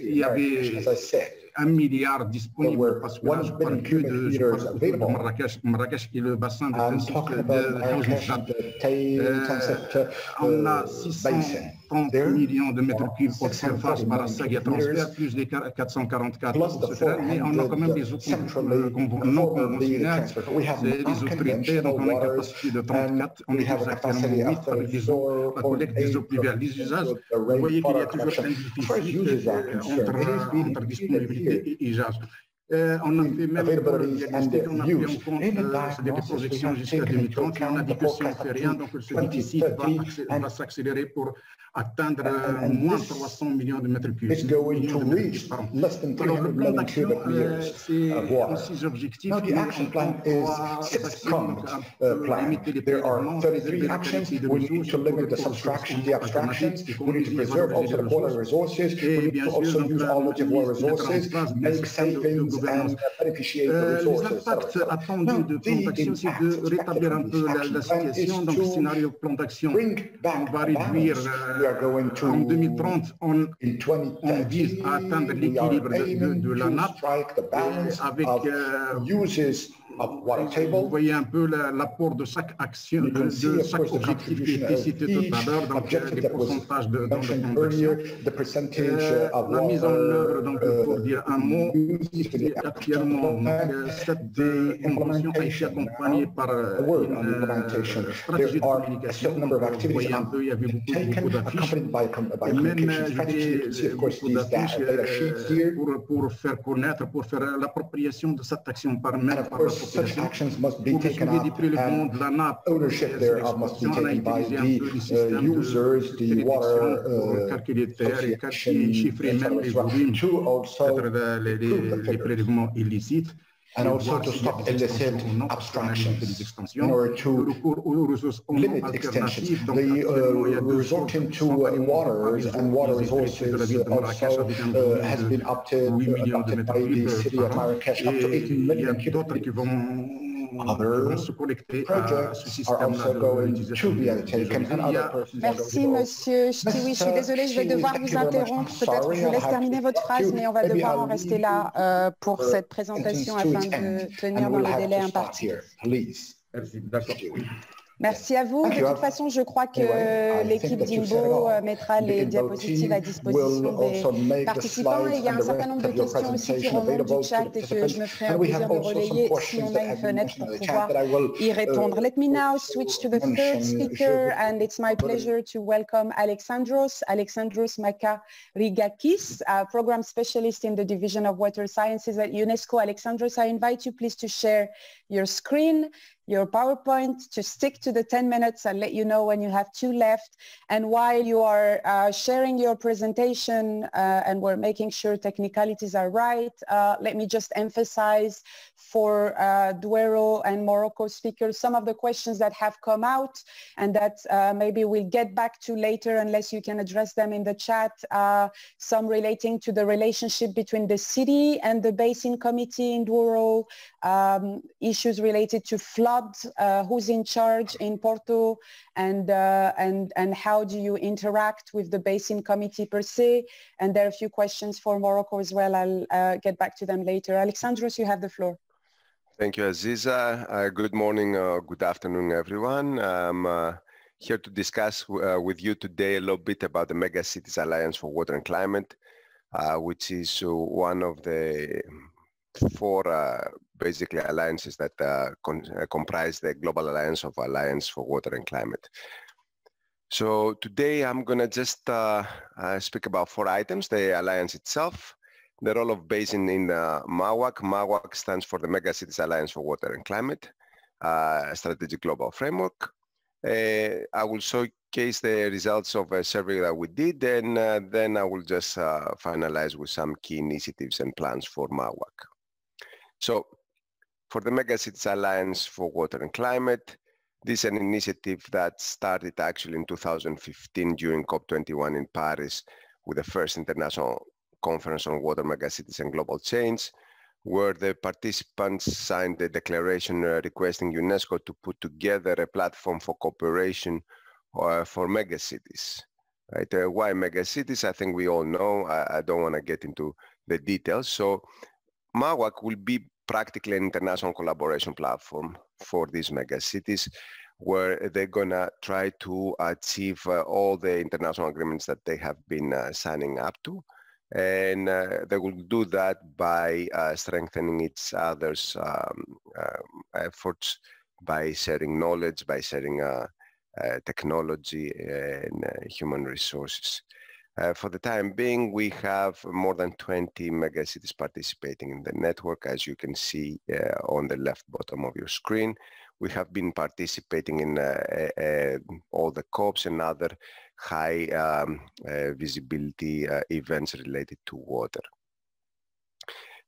il y avait 1 milliard disponible parce que là, je parle que de Marrakech qui est le bassin de Tensift on a 630 millions de mètres cubes pour faire face par la saga transfert, plus des 444 mais on a quand même des eaux non conventionnelles, c'est des autorités, donc on a une capacité de 34, on est actuellement 8 avec des eaux, la collecte des eaux pluviales, les usages. Vous voyez qu'il y a toujours un déficit entre disponibilité et usage. On a fait même le diagnostic, on a pris en compte des projections jusqu'à 2030 et on a dit que si on ne fait rien, donc ce déficit va s'accélérer pour atteindre moins 300 millions de mètres cubes. Alors le plan d'action, c'est en 6 objectifs. Now the action plan is 6 prongs plan. There are 33 actions. We need to limit the subtraction, the abstractions. We need to preserve also the water resources. We need to also use alternative water resources, make savings and beneficiate the resources. L'impact attendu de plan d'action, c'est de rétablir un peu la situation. Donc, scénario plan d'action, on va réduire en 2030, on vise à atteindre l'équilibre de la nappe avec vous voyez un peu l'apport de chaque action, de chaque objectif qui était cité tout à l'heure, donc les pourcentages dans le plan d'action. La mise en œuvre, donc pour dire un mot, actuellement, cette convention a été accompagnée par une stratégie de communication. Vous voyez un peu, il y avait beaucoup d'affiches, et même beaucoup d'affiches pour faire connaître, pour faire l'appropriation de cette action par même par la population. Such actions must be taken up, and ownership thereof must be taken by the users, the water to also les prélèvements illicites. And also to stop illicit abstractions in order to limit extensions. The resorting to waters and water resources also has been adopted by the city of Marrakesh up to 18 million cubic meters. Other projects are also going to be undertaken and other persons. Merci Monsieur Chtioui, je suis désolée, je vais devoir vous interrompre. Peut-être je vous laisse terminer votre phrase, mais on va devoir en rester là pour cette présentation afin de tenir dans les délais impartis. Merci à vous. De toute façon, je crois que l'équipe d'INBO mettra les diapositives à disposition des participants. Et il y a un certain nombre de questions aussi qui remontent du chat et que je me ferai un plaisir de relayer si on a une fenêtre pour pouvoir y répondre. Let me now switch to the third speaker, and it's my pleasure to welcome Alexandros Makarigakis, a program specialist in the Division of Water Sciences at UNESCO. Alexandros, I invite you please to share your screen, your PowerPoint, to stick to the 10 minutes. I'll let you know when you have 2 left. And while you are sharing your presentation and we're making sure technicalities are right, let me just emphasize for Duero and Morocco speakers some of the questions that have come out and that maybe we'll get back to later unless you can address them in the chat. Some relating to the relationship between the city and the Basin Committee in Duero, issues related to flood, who's in charge in Porto, and how do you interact with the Basin Committee per se? And there are a few questions for Morocco as well. I'll get back to them later. Alexandros, you have the floor. Thank you, Aziza. Good morning, good afternoon, everyone. I'm here to discuss with you today a little bit about the Megacities Alliance for Water and Climate, which is one of the 4 basically alliances that comprise the Global Alliance for Water and Climate. So today I'm going to just speak about 4 items: the alliance itself, the role of basin in MAWaC. MAWaC stands for the Megacities Alliance for Water and Climate, Strategic Global Framework. I will showcase the results of a survey that we did, and then I will just finalize with some key initiatives and plans for MAWaC. So for the Megacities Alliance for Water and Climate, this is an initiative that started actually in 2015 during COP21 in Paris with the first international conference on water megacities and global change, where the participants signed a declaration requesting UNESCO to put together a platform for cooperation for megacities. Right? Why megacities? I think we all know. I don't want to get into the details. So MAWaC will be practically an international collaboration platform for these megacities, where they're going to try to achieve all the international agreements that they have been signing up to. And they will do that by strengthening each other's efforts, by sharing knowledge, by sharing technology and human resources. For the time being, we have more than 20 megacities participating in the network, as you can see on the left bottom of your screen. We have been participating in all the COPs and other high visibility events related to water.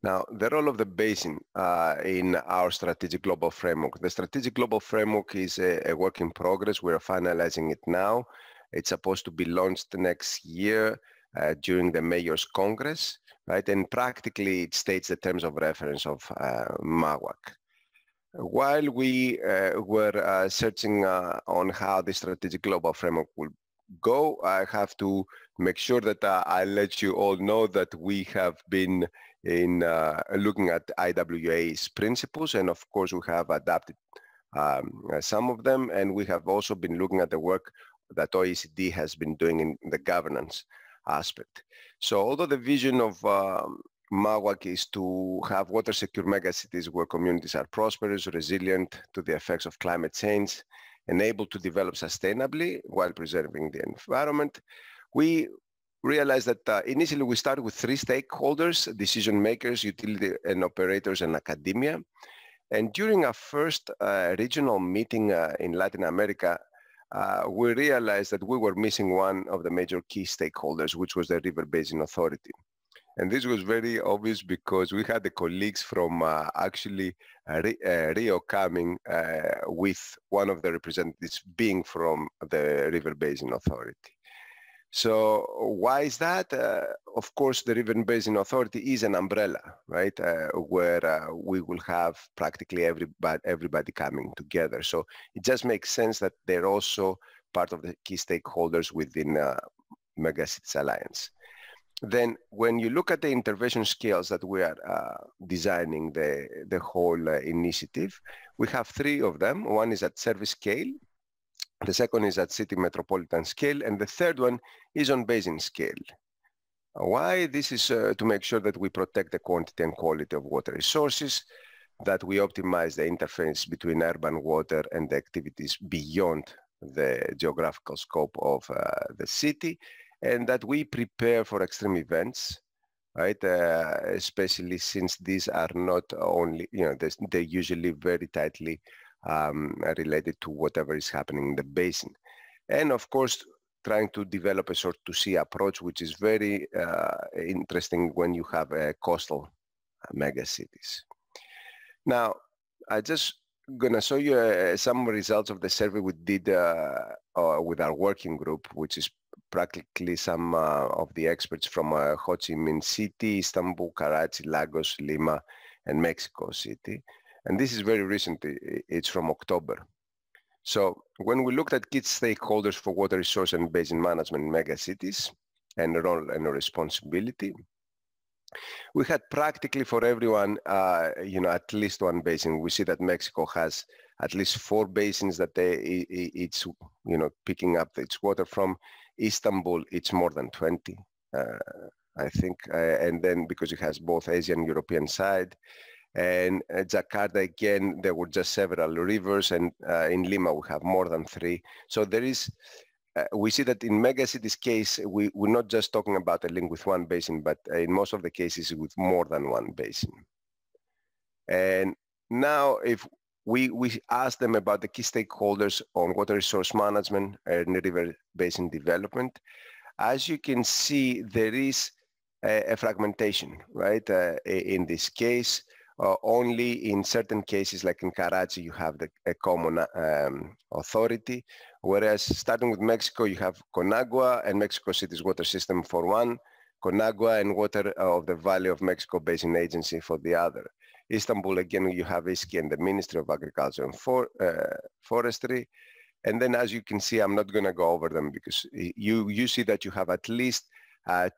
Now, the role of the basin in our strategic global framework. The strategic global framework is a work in progress. We're finalizing it now. It's supposed to be launched next year during the Mayors Congress, right? And practically it states the terms of reference of MAWaC. While we were searching on how the strategic global framework will go, I have to make sure that I let you all know that we have been looking at IWA's principles, and of course we have adapted some of them, and we have also been looking at the work that OECD has been doing in the governance aspect. So although the vision of MAWaC is to have water secure megacities where communities are prosperous, resilient to the effects of climate change, and able to develop sustainably while preserving the environment, we realized that initially we started with 3 stakeholders: decision makers, utility and operators, and academia. And during our first regional meeting in Latin America, we realized that we were missing one of the major key stakeholders, which was the River Basin Authority. And this was very obvious because we had the colleagues from actually Rio coming with one of the representatives being from the River Basin Authority. So why is that? Of course, the River Basin Authority is an umbrella, right? Where we will have practically everybody coming together. So it just makes sense that they're also part of the key stakeholders within Megacities Alliance. Then when you look at the intervention scales that we are designing the whole initiative, we have 3 of them. One is at service scale. The second is at city metropolitan scale, and the third one is on basin scale. Why? This is to make sure that we protect the quantity and quality of water resources, that we optimize the interface between urban water and the activities beyond the geographical scope of the city, and that we prepare for extreme events, right? Especially since these are not only, they're usually very tightly related to whatever is happening in the basin. And of course, trying to develop a sort to see approach, which is very interesting when you have coastal megacities. Now, I just gonna show you some results of the survey we did with our working group, which is practically some of the experts from Ho Chi Minh City, Istanbul, Karachi, Lagos, Lima, and Mexico City. And this is very recent, it's from October. So when we looked at key stakeholders for water resource and basin management in megacities and role and responsibility, we had practically for everyone, at least one basin. We see that Mexico has at least 4 basins that it's, picking up its water from. Istanbul, it's more than 20, I think. And then because it has both Asian and European side. And Jakarta, again, there were just several rivers, and in Lima we have more than 3. So there is, we see that in megacities case, we're not just talking about a link with one basin, but in most of the cases with more than one basin. And now if we ask them about the key stakeholders on water resource management and river basin development, as you can see, there is a fragmentation, right? In this case, only in certain cases, like in Karachi, you have a common authority, whereas starting with Mexico, you have Conagua and Mexico City's water system for one, Conagua and Water of the Valley of Mexico Basin Agency for the other. Istanbul, again, you have ISKI and the Ministry of Agriculture and Forestry. And then, as you can see, I'm not going to go over them because you see that you have at least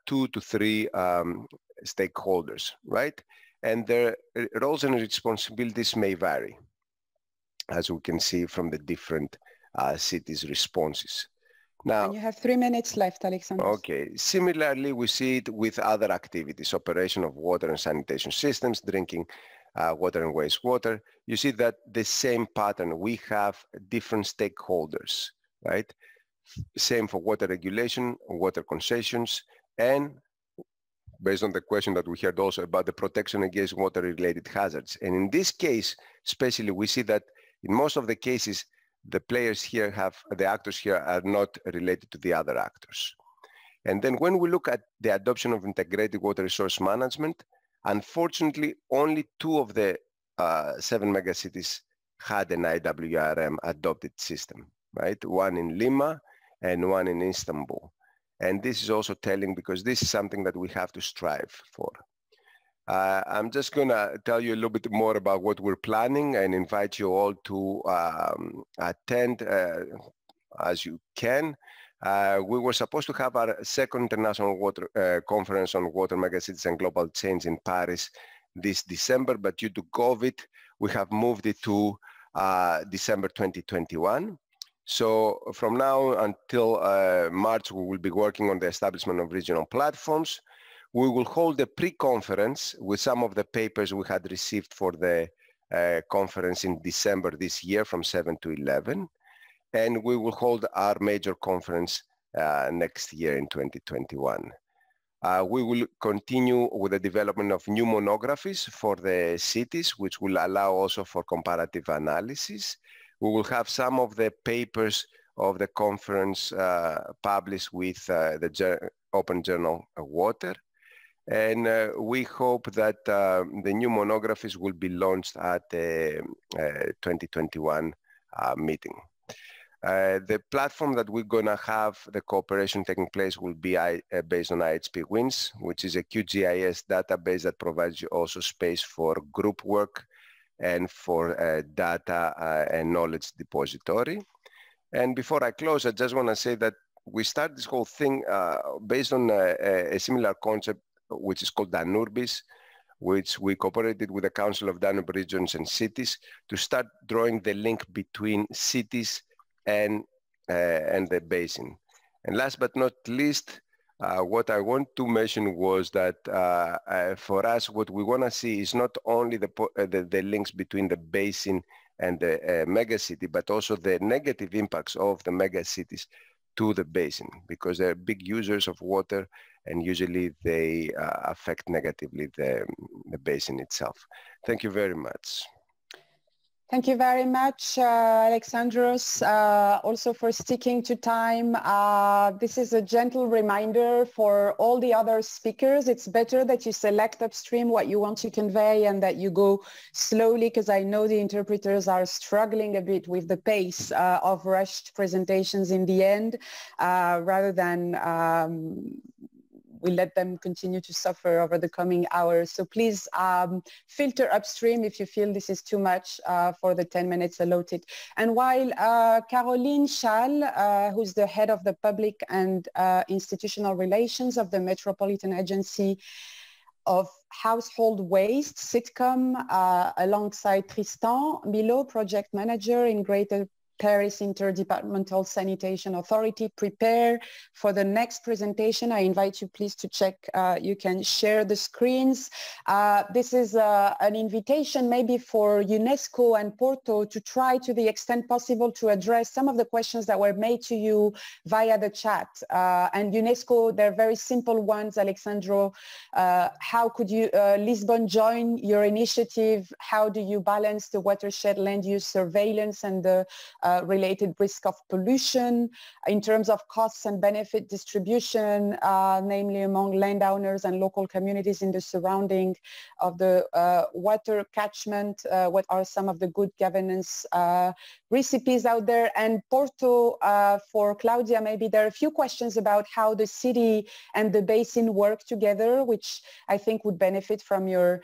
2 to 3 stakeholders, right? And their roles and responsibilities may vary, as we can see from the different cities' responses. Now, and you have 3 minutes left, Alexandros. Okay. Similarly, we see it with other activities, operation of water and sanitation systems, drinking water and wastewater. You see that the same pattern, we have different stakeholders, right? Same for water regulation, water concessions, and based on the question that we heard also about the protection against water-related hazards. And in this case, especially, we see that in most of the cases, the players here the actors here are not related to the other actors. And then when we look at the adoption of integrated water resource management, unfortunately, only 2 of the 7 megacities had an IWRM adopted system, right? One in Lima and one in Istanbul. And this is also telling, because this is something that we have to strive for. I'm just going to tell you a little bit more about what we're planning and invite you all to attend as you can. We were supposed to have our second international water conference on water megacities and global change in Paris this December, but due to COVID, we have moved it to December 2021. So from now until March, we will be working on the establishment of regional platforms. We will hold a pre-conference with some of the papers we had received for the conference in December this year from 7 to 11. And we will hold our major conference next year in 2021. We will continue with the development of new monographies for the cities, which will allow also for comparative analysis. We will have some of the papers of the conference published with the Open Journal Water. And we hope that the new monographies will be launched at the 2021 meeting. The platform that we're going to have the cooperation taking place will be based on IHP WINS, which is a QGIS database that provides you also space for group work and for data and knowledge depository. And before I close, I just want to say that we started this whole thing based on a similar concept, which is called Danurbis, which we cooperated with the Council of Danube Regions and Cities to start drawing the link between cities and the basin. And last but not least, what I want to mention was that for us, what we want to see is not only the links between the basin and the megacity, but also the negative impacts of the megacities to the basin, because they're big users of water and usually they affect negatively the basin itself. Thank you very much. Thank you very much, Alexandros, also for sticking to time. This is a gentle reminder for all the other speakers. It's better that you select upstream what you want to convey and that you go slowly, because I know the interpreters are struggling a bit with the pace of rushed presentations in the end, rather than we let them continue to suffer over the coming hours. So please filter upstream if you feel this is too much for the 10 minutes allotted. And while Caroline Schall, who's the head of the public and institutional relations of the Metropolitan Agency of Household Waste, SITCOM, alongside Tristan, Milot, project manager in Greater Paris Interdepartmental Sanitation Authority, prepare for the next presentation. I invite you please to check, you can share the screens. This is an invitation maybe for UNESCO and Porto to try to the extent possible to address some of the questions that were made to you via the chat. And UNESCO, they're very simple ones, Alexandro. How could you, Lisbon join your initiative? How do you balance the watershed land use surveillance and the related risk of pollution in terms of costs and benefit distribution, namely among landowners and local communities in the surrounding of the water catchment? What are some of the good governance recipes out there? And Porto, for Claudia, maybe there are a few questions about how the city and the basin work together, which I think would benefit from your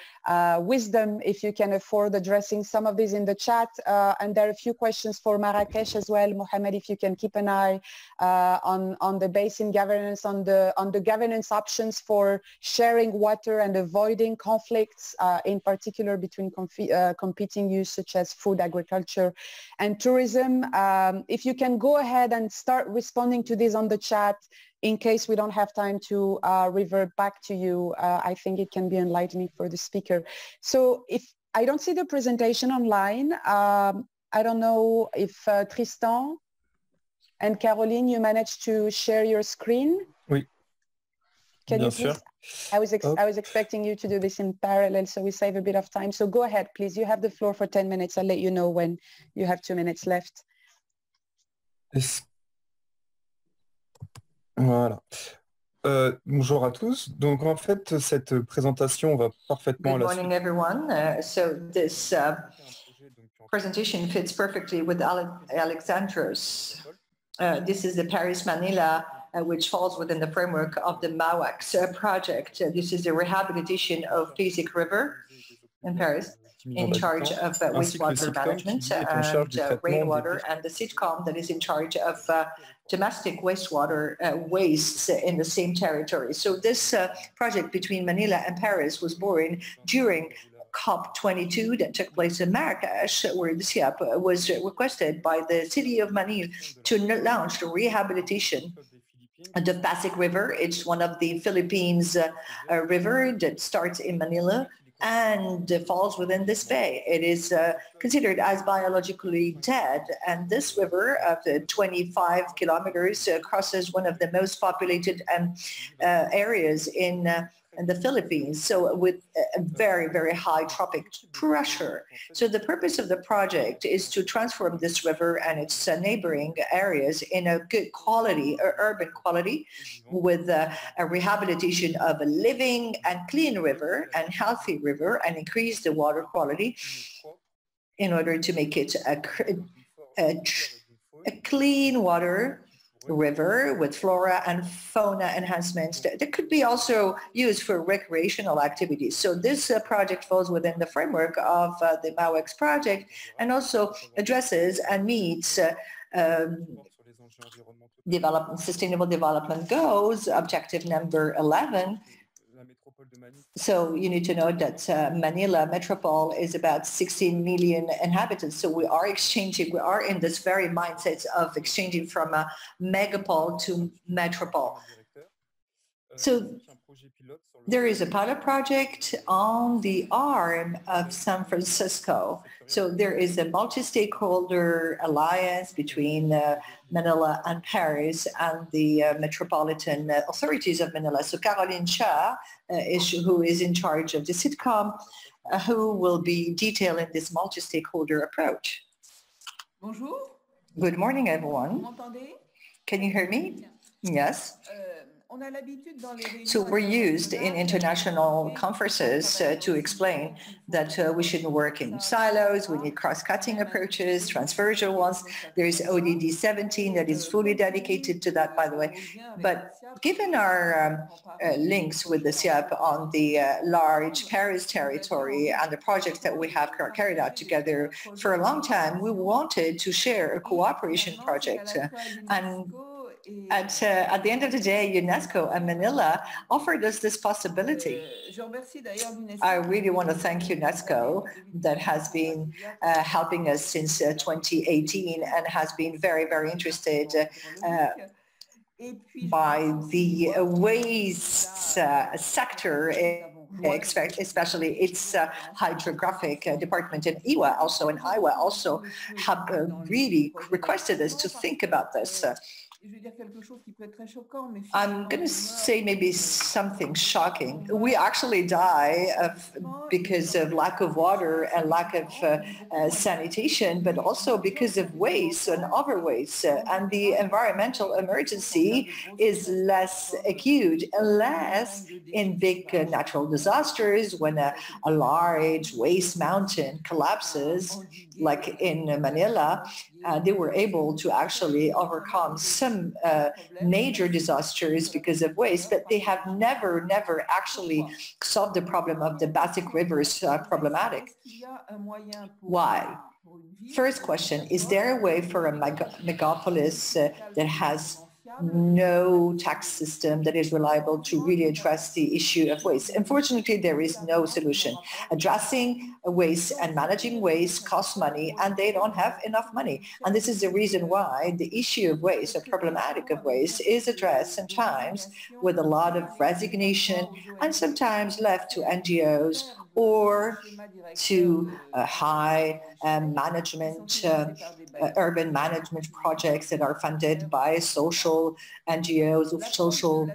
wisdom if you can afford addressing some of these in the chat. And there are a few questions for Marrakesh as well. Mohammed, if you can keep an eye on the basin governance, on the governance options for sharing water and avoiding conflicts, in particular between competing use such as food, agriculture, and tourism. If you can go ahead and start responding to this on the chat, in case we don't have time to revert back to you, I think it can be enlightening for the speaker. So if I don't see the presentation online, I don't know if Tristan, And Caroline, you managed to share your screen? Oui. Can Bien you please? I was expecting you to do this in parallel, so we save a bit of time. So go ahead, please. You have the floor for 10 minutes. I'll let you know when you have 2 minutes left. Voilà. Bonjour à tous. Donc en fait, cette présentation va parfaitement à la suite. Good morning, everyone. So this presentation fits perfectly with Alexandros. This is the Paris Manilla, which falls within the framework of the MAWaC project. This is the rehabilitation of basic river in Paris, in charge of wastewater management and rainwater, and the Sitcom that is in charge of domestic wastewater wastes in the same territory. So this project between Manila and Paris was born during COP22 that took place in Marrakesh, where the SIAAP was requested by the city of Manilla to launch the rehabilitation of the Pasig River. It's one of the Philippines river that starts in Manila and falls within this bay. It is considered as biologically dead, and this river of 25 kilometers crosses one of the most populated areas in the Philippines, so with a very, very high tropic pressure. So the purpose of the project is to transform this river and its neighboring areas in a good quality, urban quality, with a rehabilitation of a living and clean river and healthy river, and increase the water quality in order to make it a clean water river with flora and fauna enhancements that could be also used for recreational activities. So this project falls within the framework of the MAWaC project, and also addresses and meets sustainable development goals, objective number 11. So you need to know that Manila metropole is about 16 million inhabitants. So we are in this very mindset of exchanging from a megapole to metropole. So there is a pilot project on the arm of San Francisco. So there is a multi-stakeholder alliance between Manila and Paris and the metropolitan authorities of Manila. So Caroline Cha, who is in charge of the Sitcom, who will be detailing this multi-stakeholder approach. Bonjour. Good morning, everyone. Can you hear me? Yes. So we're used in international conferences to explain that we shouldn't work in silos, we need cross-cutting approaches, transversal ones. There is ODD 17 that is fully dedicated to that, by the way. But given our links with the SIAAP on the large Paris territory and the projects that we have carried out together for a long time, we wanted to share a cooperation project. And at the end of the day, UNESCO and Manila offered us this possibility. I really want to thank UNESCO that has been helping us since 2018 and has been very, very interested by the waste sector, especially its hydrographic department in IWA also, and IWA also have really requested us to think about this. I'm going to say maybe something shocking. We actually die because of lack of water and lack of sanitation, but also because of waste and overwaste. And the environmental emergency is less acute unless in big natural disasters, when a large waste mountain collapses, like in Manila, they were able to actually overcome some major disasters because of waste, but they have never actually solved the problem of the basic rivers problematic. Why? First question, is there a way for a megapolis that has no tax system that is reliable to really address the issue of waste? Unfortunately, there is no solution. Addressing waste and managing waste costs money, and they don't have enough money. And this is the reason why the issue of waste, or problematic of waste, is addressed sometimes with a lot of resignation and sometimes left to NGOs or to high management, urban management projects that are funded by social NGOs, of social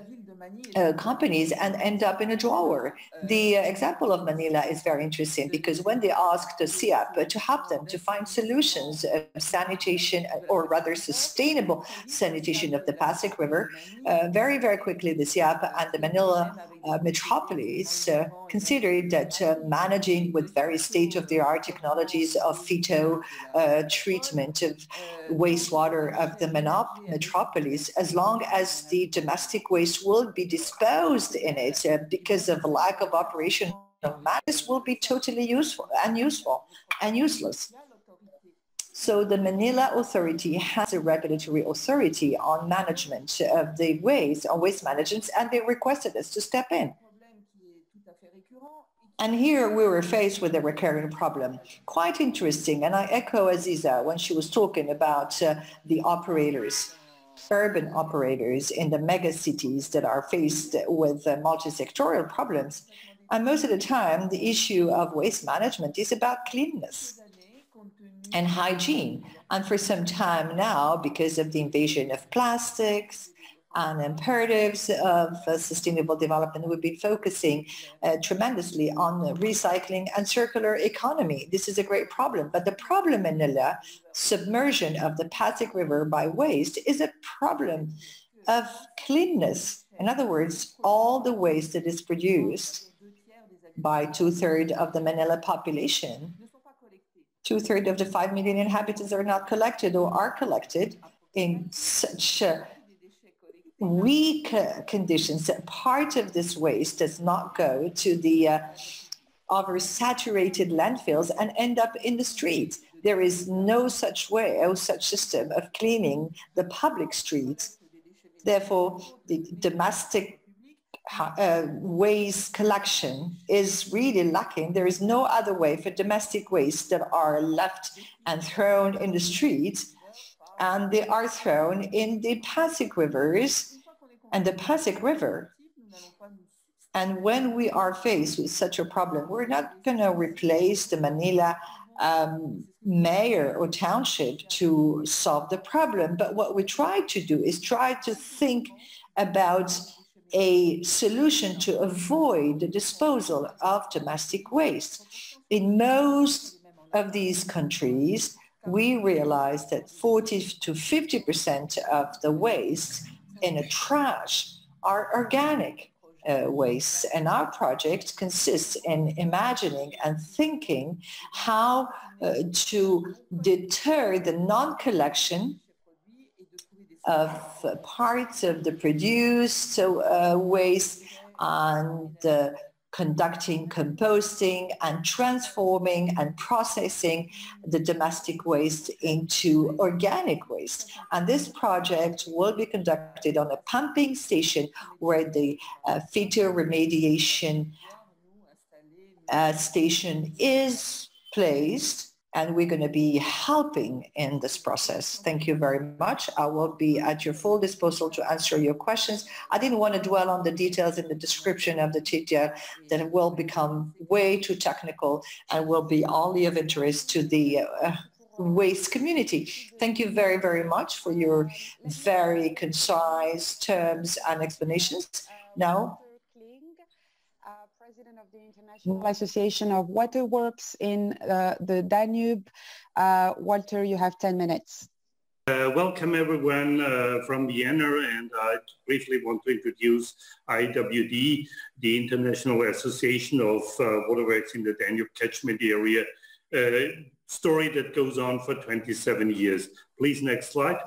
companies, and end up in a drawer. The example of Manila is very interesting because when they asked the SIAAP to help them to find solutions of sanitation, or rather sustainable sanitation of the Pasig River, very, very quickly the SIAAP and the Manila metropolis considered that managing with very state-of-the-art technologies of phyto treatment of wastewater of the metropolis, as long as the domestic waste will be disposed in it because of a lack of operational matters, will be totally useful and useless. So the Manila Authority has a regulatory authority on management of the waste, on waste management, and they requested us to step in. And here we were faced with a recurring problem. Quite interesting, and I echo Aziza when she was talking about the operators, urban operators in the mega cities that are faced with multi-sectorial problems. And most of the time, the issue of waste management is about cleanliness and hygiene. And for some time now, because of the invasion of plastics and imperatives of sustainable development, we've been focusing tremendously on recycling and circular economy. This is a great problem. But the problem in Manila, submersion of the Pasig River by waste, is a problem of cleanness. In other words, all the waste that is produced by 2/3 of the Manila population, 2/3 of the 5 million inhabitants are not collected or are collected in such weak conditions that part of this waste does not go to the oversaturated landfills and end up in the streets. There is no such way or such system of cleaning the public streets. Therefore, the domestic waste collection is really lacking. There is no other way for domestic waste that are left and thrown in the streets, and they are thrown in the Pasig rivers and the Pasig River. And when we are faced with such a problem, we're not going to replace the Manila mayor or township to solve the problem. But what we try to do is try to think about a solution to avoid the disposal of domestic waste. In most of these countries, we realize that 40 to 50% of the waste in a trash are organic waste. And our project consists in imagining and thinking how to deter the non-collection of parts of the produced waste and conducting composting and transforming and processing the domestic waste into organic waste. And this project will be conducted on a pumping station where the phytoremediation station is placed, and we're going to be helping in this process. Thank you very much. I will be at your full disposal to answer your questions. I didn't want to dwell on the details in the description of the TTL that will become way too technical and will be only of interest to the waste community. Thank you very, very much for your very concise terms and explanations. Now, President of the International Association of Waterworks in the Danube. Walter, you have 10 minutes. Welcome everyone from Vienna, and I briefly want to introduce IWD, the International Association of Waterworks in the Danube catchment area, a story that goes on for 27 years. Please, next slide.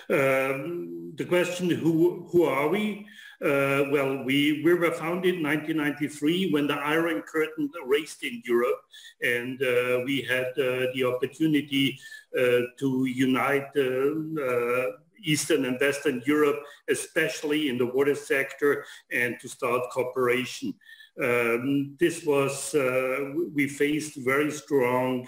The question, who are we? Well, we were founded in 1993 when the Iron Curtain raised in Europe, and we had the opportunity to unite Eastern and Western Europe, especially in the water sector, and to start cooperation. This was, we faced very strong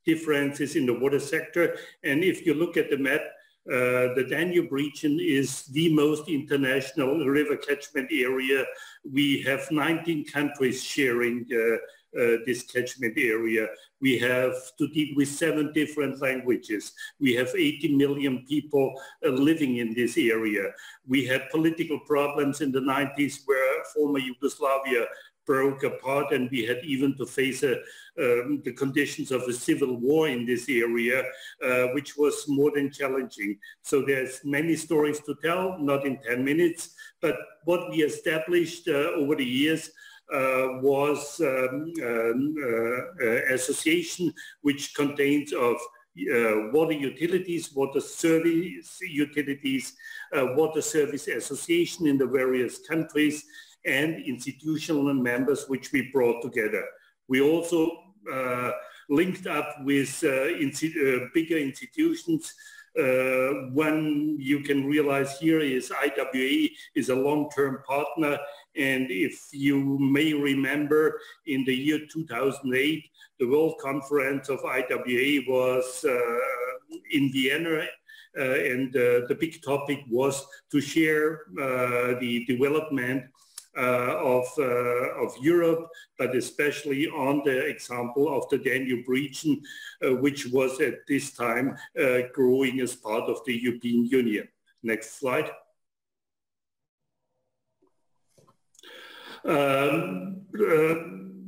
differences in the water sector, and if you look at the map, The Danube region is the most international river catchment area. We have 19 countries sharing this catchment area. We have to deal with 7 different languages. We have 80 million people living in this area. We had political problems in the 90s where former Yugoslavia broke apart, and we had even to face the conditions of a civil war in this area, which was more than challenging. So there's many stories to tell, not in 10 minutes, but what we established over the years was association which contains of water utilities, water service utilities, water service association in the various countries, and institutional members which we brought together. We also linked up with bigger institutions. One you can realize here is IWA is a long-term partner, and if you may remember, in the year 2008, the World Conference of IWA was in Vienna, and the big topic was to share the development of Europe, but especially on the example of the Danube region, which was at this time growing as part of the European Union. Next slide.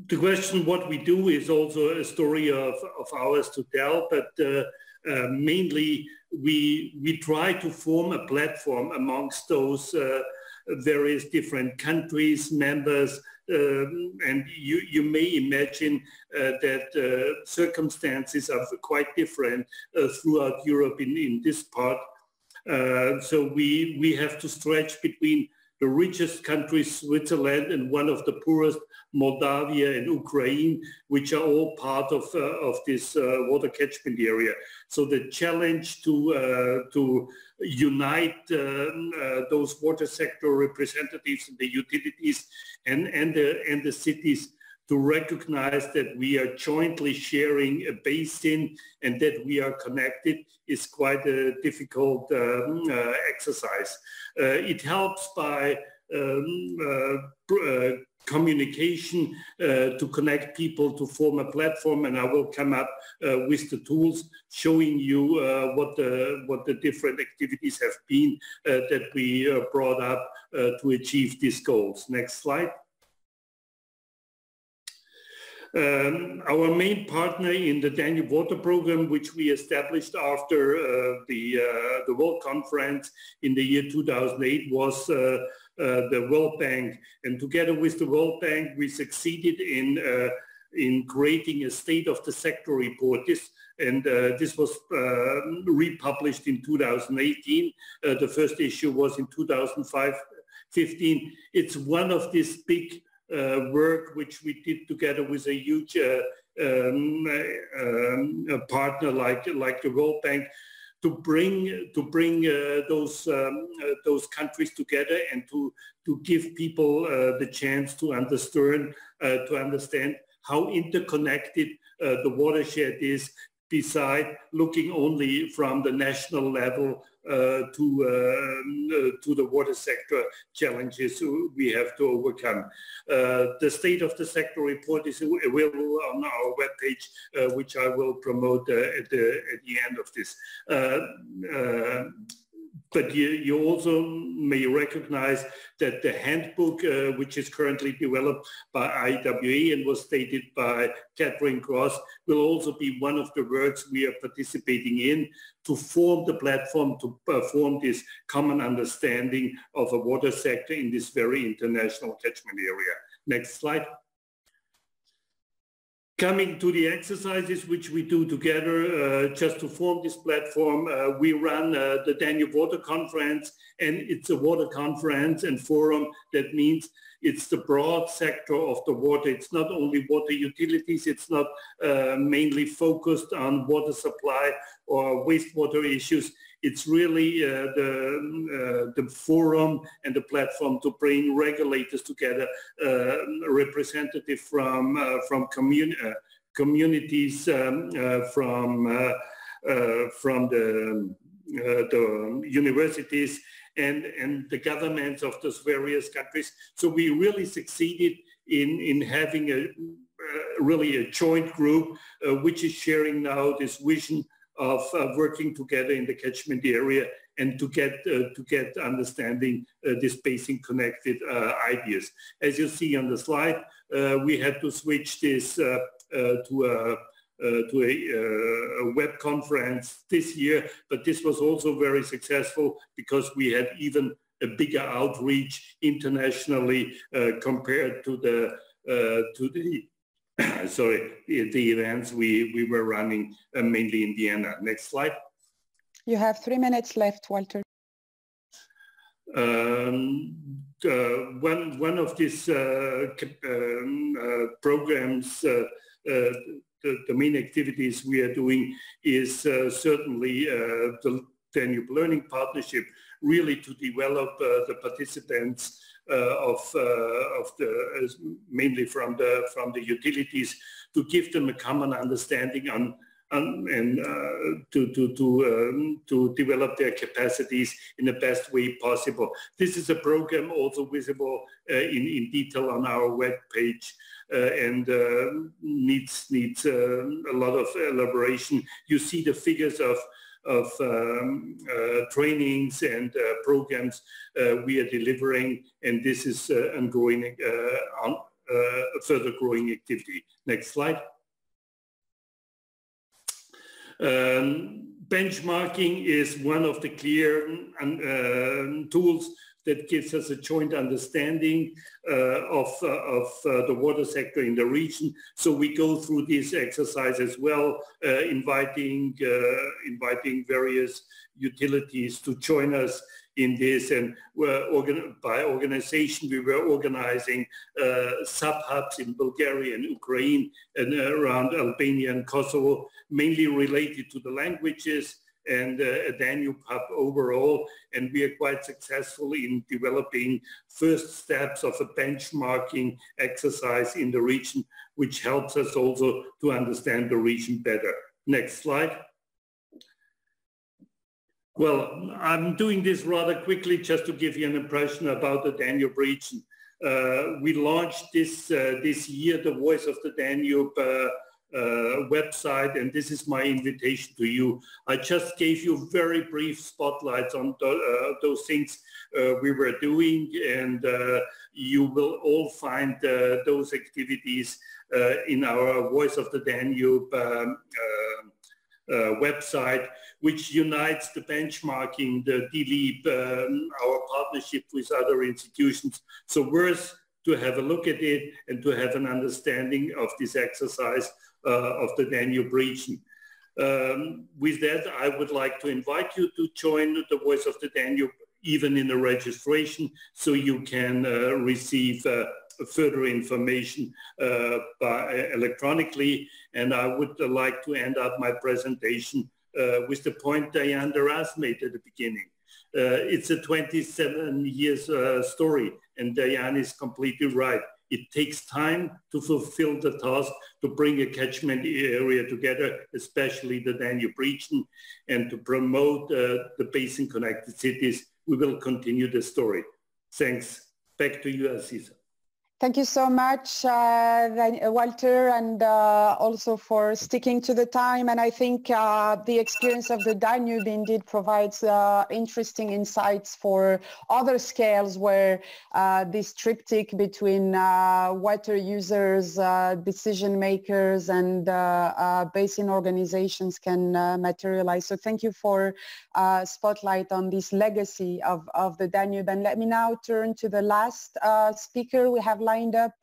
The question what we do is also a story of ours to tell, but mainly we try to form a platform amongst those various different countries, members, and you may imagine that circumstances are quite different throughout Europe in this part. So we have to stretch between the richest countries, Switzerland, and one of the poorest, Moldavia and Ukraine, which are all part of this water catchment area. So the challenge to unite those water sector representatives and the utilities and the cities to recognize that we are jointly sharing a basin and that we are connected is quite a difficult exercise. It helps by communication to connect people to form a platform, and I will come up with the tools showing you what the different activities have been that we brought up to achieve these goals. Next slide. Our main partner in the Danube Water Program, which we established after the World Conference in the year 2008, was the World Bank. And together with the World Bank, we succeeded in creating a state of the sector report. This was republished in 2018. The first issue was in 2015. It's one of these big work which we did together with a huge partner like the World Bank to bring those countries together and to give people the chance to understand how interconnected the watershed is, beside looking only from the national level to the water sector challenges we have to overcome. The State of the Sector report is available on our webpage, which I will promote at the end of this. But you also may recognize that the handbook, which is currently developed by IWA and was stated by Katharine Cross, will also be one of the works we are participating in to form the platform to form this common understanding of a water sector in this very international catchment area. Next slide. Coming to the exercises which we do together just to form this platform, we run the Danube Water Conference, and it's a water conference and forum. That means it's the broad sector of the water. It's not only water utilities. It's not mainly focused on water supply or wastewater issues. It's really the forum and the platform to bring regulators together, representatives from communities, from the universities and the governments of those various countries. So we really succeeded in having really a joint group which is sharing now this vision of working together in the catchment area and to get understanding this basin connected ideas. As you see on the slide, we had to switch this to a web conference this year, but this was also very successful because we had even a bigger outreach internationally compared to the the events we were running mainly in Vienna. Next slide. You have 3 minutes left, Walter. One of these programs, the main activities we are doing is certainly the Danube Learning Partnership, really to develop the participants mainly from the utilities, to give them a common understanding and to develop their capacities in the best way possible. This is a program also visible in detail on our web page and needs a lot of elaboration. You see the figures of trainings and programs we are delivering, and this is ongoing, further growing activity. Next slide. Benchmarking is one of the clear tools that gives us a joint understanding of the water sector in the region. So we go through this exercise as well, inviting various utilities to join us in this, and by organization we were organizing sub-hubs in Bulgaria and Ukraine and around Albania and Kosovo, mainly related to the languages and a Danube hub overall, and we are quite successful in developing first steps of a benchmarking exercise in the region, which helps us also to understand the region better. Next slide. Well, I'm doing this rather quickly just to give you an impression about the Danube region. We launched this year the Voice of the Danube website, and this is my invitation to you. I just gave you very brief spotlights on those things we were doing, and you will all find those activities in our Voice of the Danube website, which unites the benchmarking, the DLEAP, our partnership with other institutions. So worth to have a look at it and to have an understanding of this exercise of the Danube region. With that, I would like to invite you to join the Voice of the Danube, even in the registration, so you can receive further information electronically. And I would like to end up my presentation with the point Diane made at the beginning. It's a 27 years story, and Diane is completely right. It takes time to fulfill the task to bring a catchment area together, especially the Danube region, and to promote the basin connected cities. We will continue the story. Thanks. Back to you, Aziza. Thank you so much, Walter, and also for sticking to the time. And I think the experience of the Danube indeed provides interesting insights for other scales where this triptych between water users, decision makers, and basin organizations can materialize. So thank you for spotlight on this legacy of the Danube. And let me now turn to the last speaker we have lined up,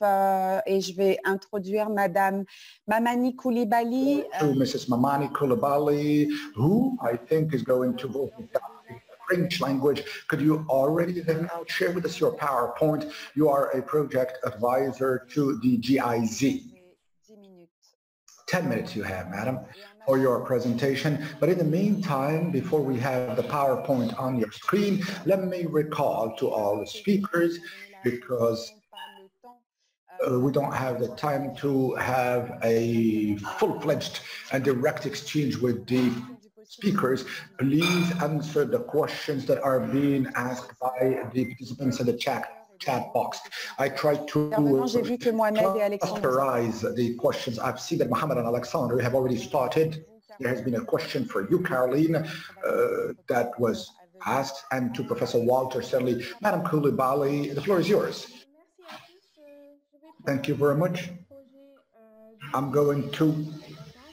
et je vais introduire Madame Mamani Koulibaly. To Mrs. Mamani Koulibaly, who I think is going to work with the French language. Could you already then now share with us your PowerPoint? You are a project advisor to the GIZ. 10 minutes you have, madam, for your presentation. But in the meantime, before we have the PowerPoint on your screen, let me recall to all the speakers, because we don't have the time to have a full-fledged and direct exchange with the speakers, please answer the questions that are being asked by the participants in the chat box. I tried to summarize the questions. I've seen that Mohammed and Alexandros have already started. There has been a question for you, Caroline, that was asked, and to Professor Walter, certainly. Madam Coulibaly, the floor is yours. Thank you very much. I'm going to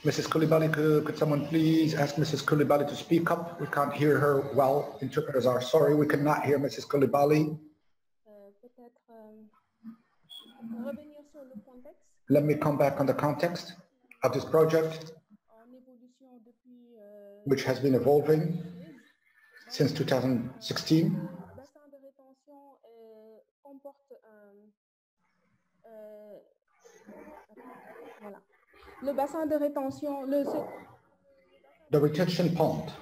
Mrs. Coulibaly. Could someone please ask Mrs. Coulibaly to speak up? We can't hear her well. Interpreters are sorry. We cannot hear Mrs. Coulibaly. Let me come back on the context of this project, which has been evolving since 2016. The retention pond,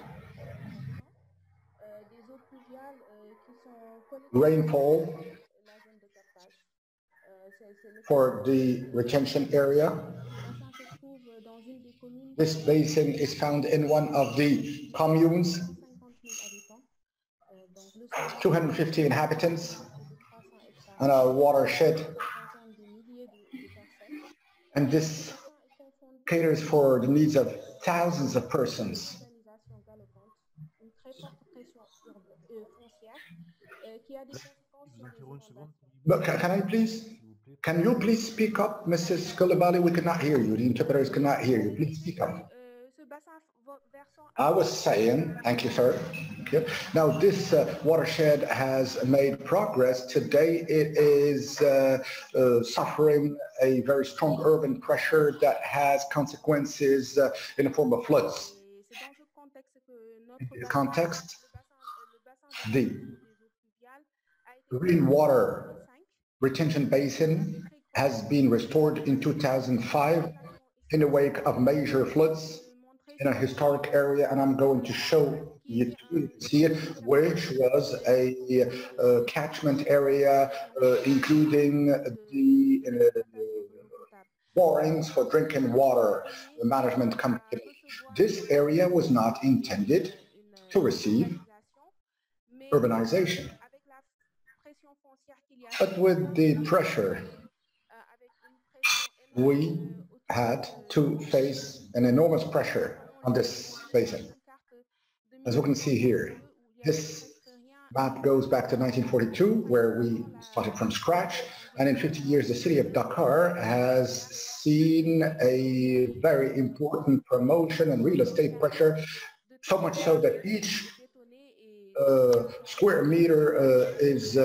rainfall for the retention area. This basin is found in one of the communes, 250 inhabitants, and a watershed. And this caters for the needs of thousands of persons. But can you please speak up, Mrs. Coulibaly? We cannot hear you. The interpreters cannot hear you. Please speak up. I was saying, thank you, sir. Thank you. Now, this watershed has made progress. Today, it is suffering a very strong urban pressure that has consequences in the form of floods. In the context, the rainwater retention basin has been restored in 2005 in the wake of major floods in a historic area, and I'm going to show you to see it, which was a catchment area including the borings for drinking water management company. This area was not intended to receive urbanization, but with the pressure, we had to face an enormous pressure on this basin. As you can see here, this map goes back to 1942, where we started from scratch, and in 50 years the city of Dakar has seen a very important promotion and real estate pressure, so much so that each square meter is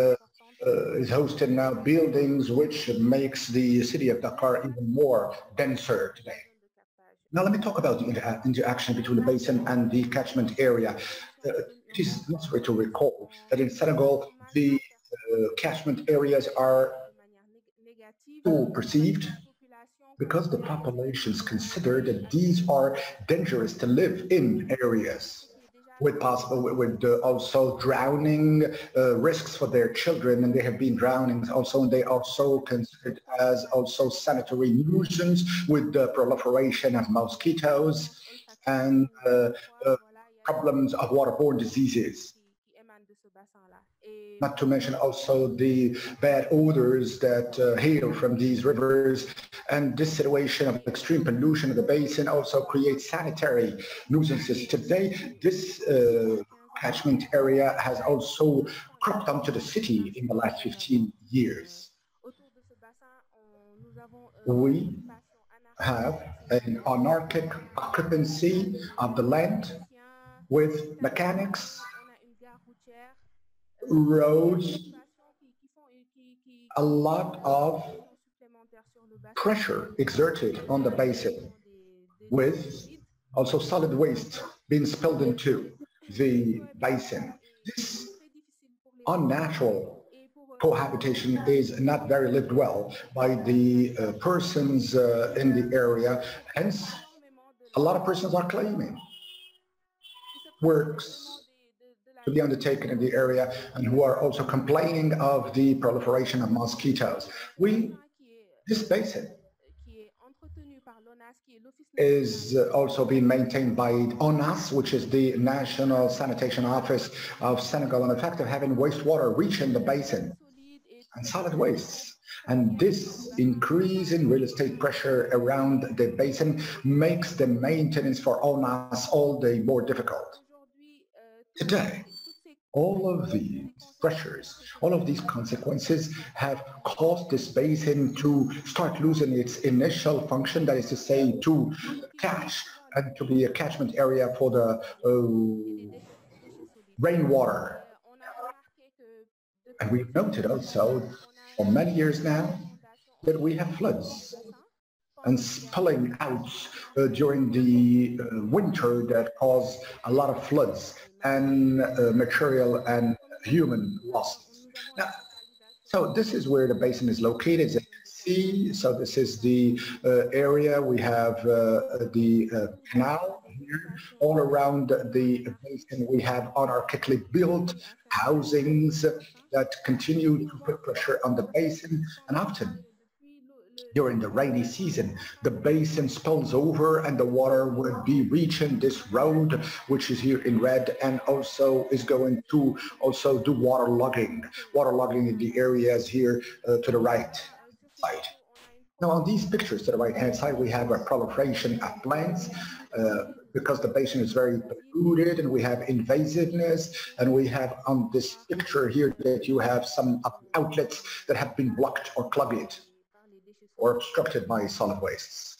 hosting now buildings, which makes the city of Dakar even more denser today. Now let me talk about the interaction between the basin and the catchment area. It is necessary to recall that in Senegal, the catchment areas are so perceived because the populations consider that these are dangerous to live in areas, with also drowning risks for their children, and they have been drowning also, and they are also considered as also sanitary nuisance with the proliferation of mosquitoes and problems of waterborne diseases. Not to mention also the bad odors that hail from these rivers, and this situation of extreme pollution of the basin also creates sanitary nuisances. Today, this catchment area has also cropped onto the city in the last 15 years. We have an anarchic occupancy of the land with mechanics, roads, a lot of pressure exerted on the basin, with also solid waste being spilled into the basin. This unnatural cohabitation is not very lived well by the persons in the area. Hence, a lot of persons are claiming works to be undertaken in the area, and who are also complaining of the proliferation of mosquitoes. This basin is also being maintained by ONAS, which is the National Sanitation Office of Senegal, and the fact of having wastewater reaching the basin and solid wastes. And this increase in real estate pressure around the basin makes the maintenance for ONAS all the more difficult. Today, all of these pressures, all of these consequences have caused this basin to start losing its initial function, that is to say, to catch and to be a catchment area for the rainwater. And we've noted also for many years now that we have floods and spilling out during the winter that cause a lot of floods and material and human losses. Now, so this is where the basin is located, as you can see. So this is the area. We have the canal here. All around the basin, we have anarchically built housings that continue to put pressure on the basin, and often during the rainy season, the basin spills over and the water would be reaching this road, which is here in red, and also is going to also do waterlogging in the areas here to the right side. Now on these pictures to the right hand side, we have a proliferation of plants because the basin is very polluted, and we have invasiveness, and we have on this picture here that you have some outlets that have been blocked or clogged or obstructed by solid wastes.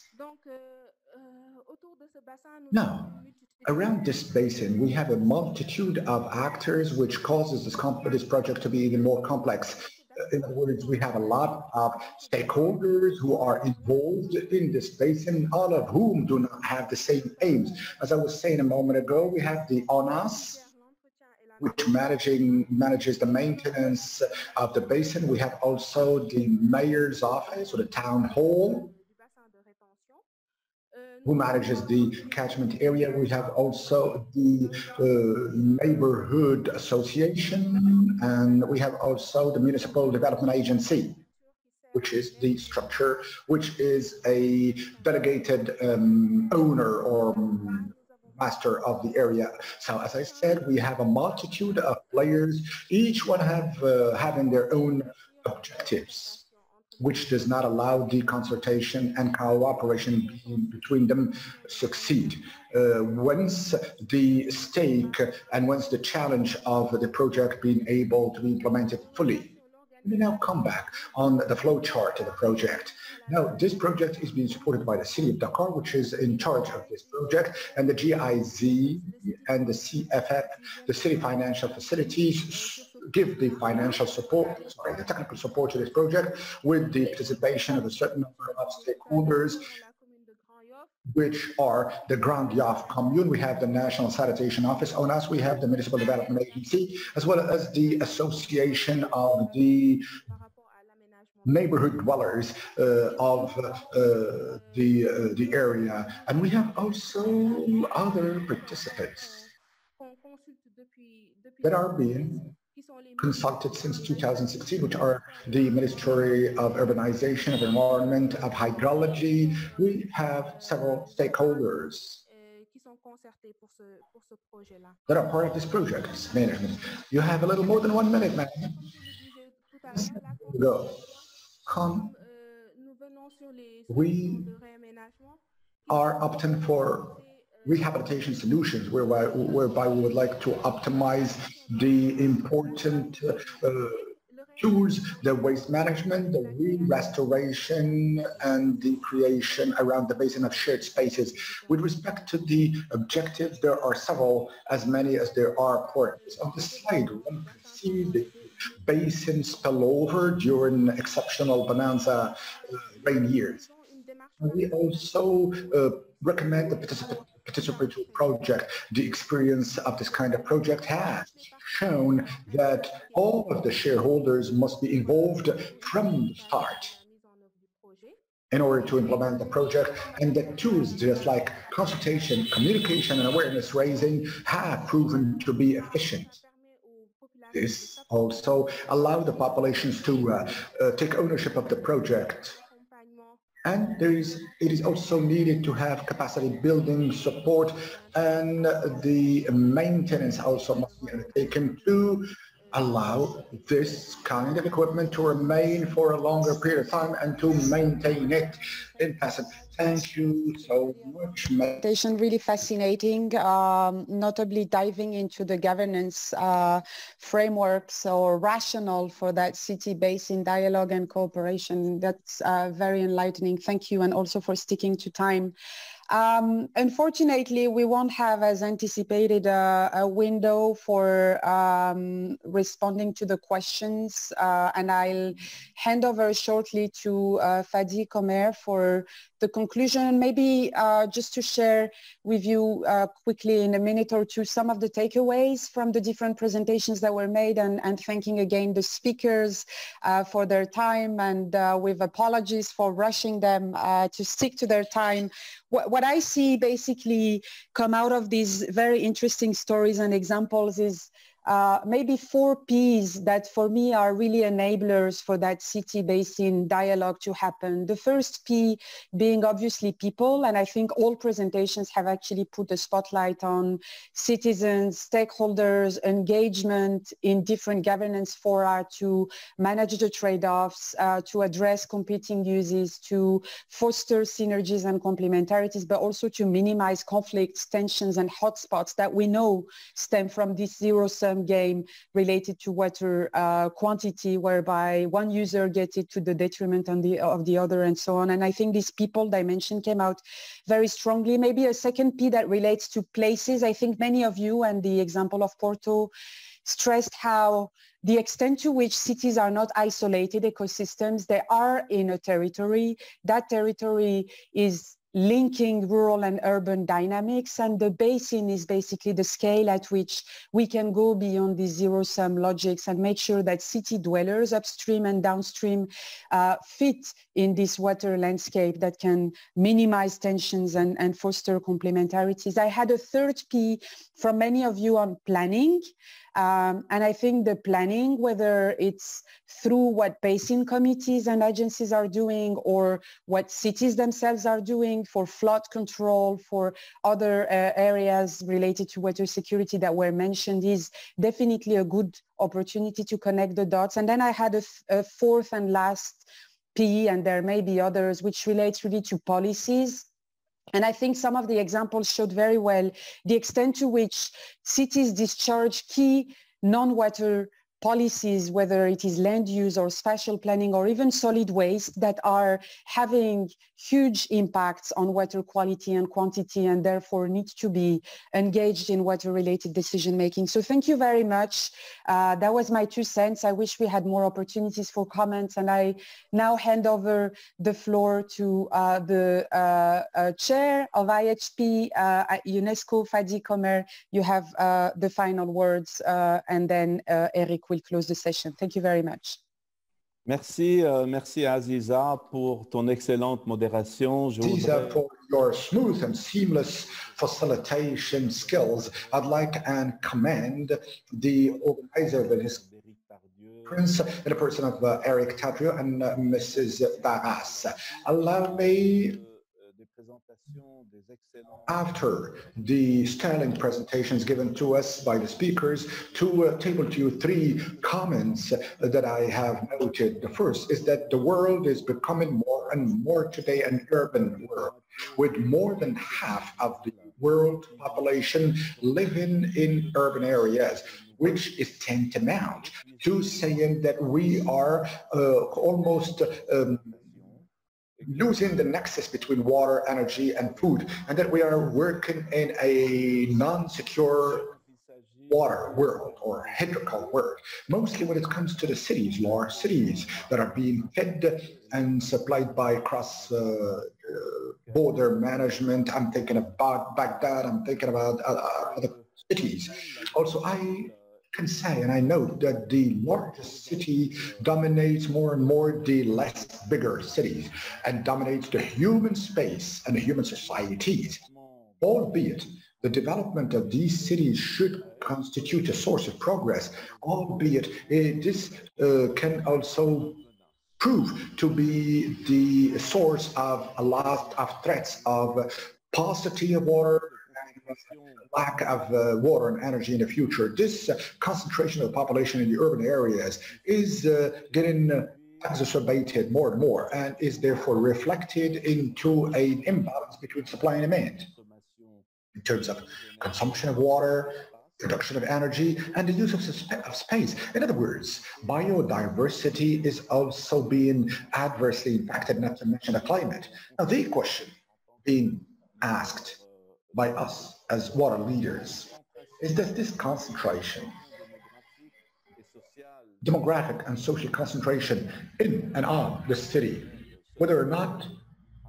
Now, around this basin, we have a multitude of actors, which causes this project to be even more complex. In other words, we have a lot of stakeholders who are involved in this basin, all of whom do not have the same aims. As I was saying a moment ago, we have the ONAS, which manages the maintenance of the basin. We have also the mayor's office, or the town hall, who manages the catchment area. We have also the neighborhood association, and we have also the municipal development agency, which is the structure, which is a delegated owner or master of the area. So as I said, we have a multitude of players, each one having their own objectives, which does not allow the consultation and cooperation between them succeed. Once the stake and once the challenge of the project being able to be implemented fully. We now come back on the flow chart of the project. Now, this project is being supported by the City of Dakar, which is in charge of this project, and the GIZ and the CFF, the City Financial Facilities, give the financial support, the technical support to this project with the participation of a certain number of stakeholders, which are the Grand Yoff Commune. We have the National Sanitation Office. On us, we have the Municipal Development Agency, as well as the Association of the Neighborhood Dwellers of the area. And we have also other participants that are being consulted since 2016, which are the Ministry of Urbanization, of Environment, of Hydrology. We have several stakeholders that are part of this project management. You have a little more than 1 minute, man. Go. We are opting for rehabilitation solutions whereby we would like to optimize the important tools, the waste management, the restoration, and the creation around the basin of shared spaces. With respect to the objectives, there are several, as many as there are ports. On the slide, one can see the basin spillover during exceptional bonanza rain years. We also recommend the participatory project. The experience of this kind of project has shown that all of the shareholders must be involved from the start in order to implement the project, and that tools just like consultation, communication, and awareness raising have proven to be efficient. This also allows the populations to take ownership of the project And it is also needed to have capacity building support, and the maintenance also must be undertaken to allow this kind of equipment to remain for a longer period of time and to maintain it in passive. Thank you so much. Really fascinating, notably diving into the governance frameworks or rationale for that city-basin dialogue and cooperation. That's very enlightening. Thank you, and also for sticking to time. Unfortunately, we won't have, as anticipated, a window for responding to the questions, and I'll hand over shortly to Fadi Komer for the conclusion. Maybe just to share with you quickly in a minute or two some of the takeaways from the different presentations that were made, and thanking again the speakers for their time, and with apologies for rushing them to stick to their time. What I see basically come out of these very interesting stories and examples is maybe 4 Ps that for me are really enablers for that city-basin dialogue to happen. The first P being obviously people, and I think all presentations have actually put a spotlight on citizens, stakeholders, engagement in different governance fora to manage the trade-offs, to address competing uses, to foster synergies and complementarities, but also to minimize conflicts, tensions, and hotspots that we know stem from this zero-sum game related to water quantity, whereby one user gets it to the detriment of the other, and so on. And I think this people dimension came out very strongly. Maybe a second P that relates to places. I think many of you, and the example of Porto, stressed how the extent to which cities are not isolated ecosystems, they are in a territory. That territory is linking rural and urban dynamics, and the basin is basically the scale at which we can go beyond these zero-sum logics and make sure that city dwellers upstream and downstream fit in this water landscape that can minimize tensions and foster complementarities. I had a third P from many of you on planning. And I think the planning, whether it's through what basin committees and agencies are doing or what cities themselves are doing for flood control, for other areas related to water security that were mentioned, is definitely a good opportunity to connect the dots. And then I had a fourth and last P, and there may be others, which relates really to policies. And I think some of the examples showed very well the extent to which cities discharge key non-water policies, whether it is land use or spatial planning or even solid waste, that are having huge impacts on water quality and quantity, and therefore need to be engaged in water-related decision-making. So thank you very much. That was my 2 cents. I wish we had more opportunities for comments, and I now hand over the floor to the chair of IHP at UNESCO, Fadi Komer. You have the final words, and then Eric will close the session. Thank you very much. Merci, merci Aziza pour ton excellente modération. Aziza, for your smooth and seamless facilitation skills. I'd like and commend the organizer of this conference in the person of Eric Tardieu and Mrs. Barras. Allow me, after the sterling presentations given to us by the speakers, to table to you 3 comments that I have noted. The first is that the world is becoming more and more today an urban world, with more than half of the world population living in urban areas, which is tantamount to saying that we are almost losing the nexus between water, energy, and food, and that we are working in a non-secure water world or hydrical world, mostly when it comes to the cities, large cities that are being fed and supplied by cross-border management. I'm thinking about Baghdad, I'm thinking about other cities. Also, I can say, and I know that the largest city dominates more and more the less bigger cities and dominates the human space and the human societies, albeit the development of these cities should constitute a source of progress, albeit this can also prove to be the source of a lot of threats of paucity of water, lack of water and energy in the future. This concentration of the population in the urban areas is getting exacerbated more and more, and is therefore reflected into an imbalance between supply and demand in terms of consumption of water, production of energy, and the use of space. In other words, biodiversity is also being adversely impacted, not to mention the climate. Now, the question being asked by us as water leaders is that this concentration, demographic and social concentration in and on the city, whether or not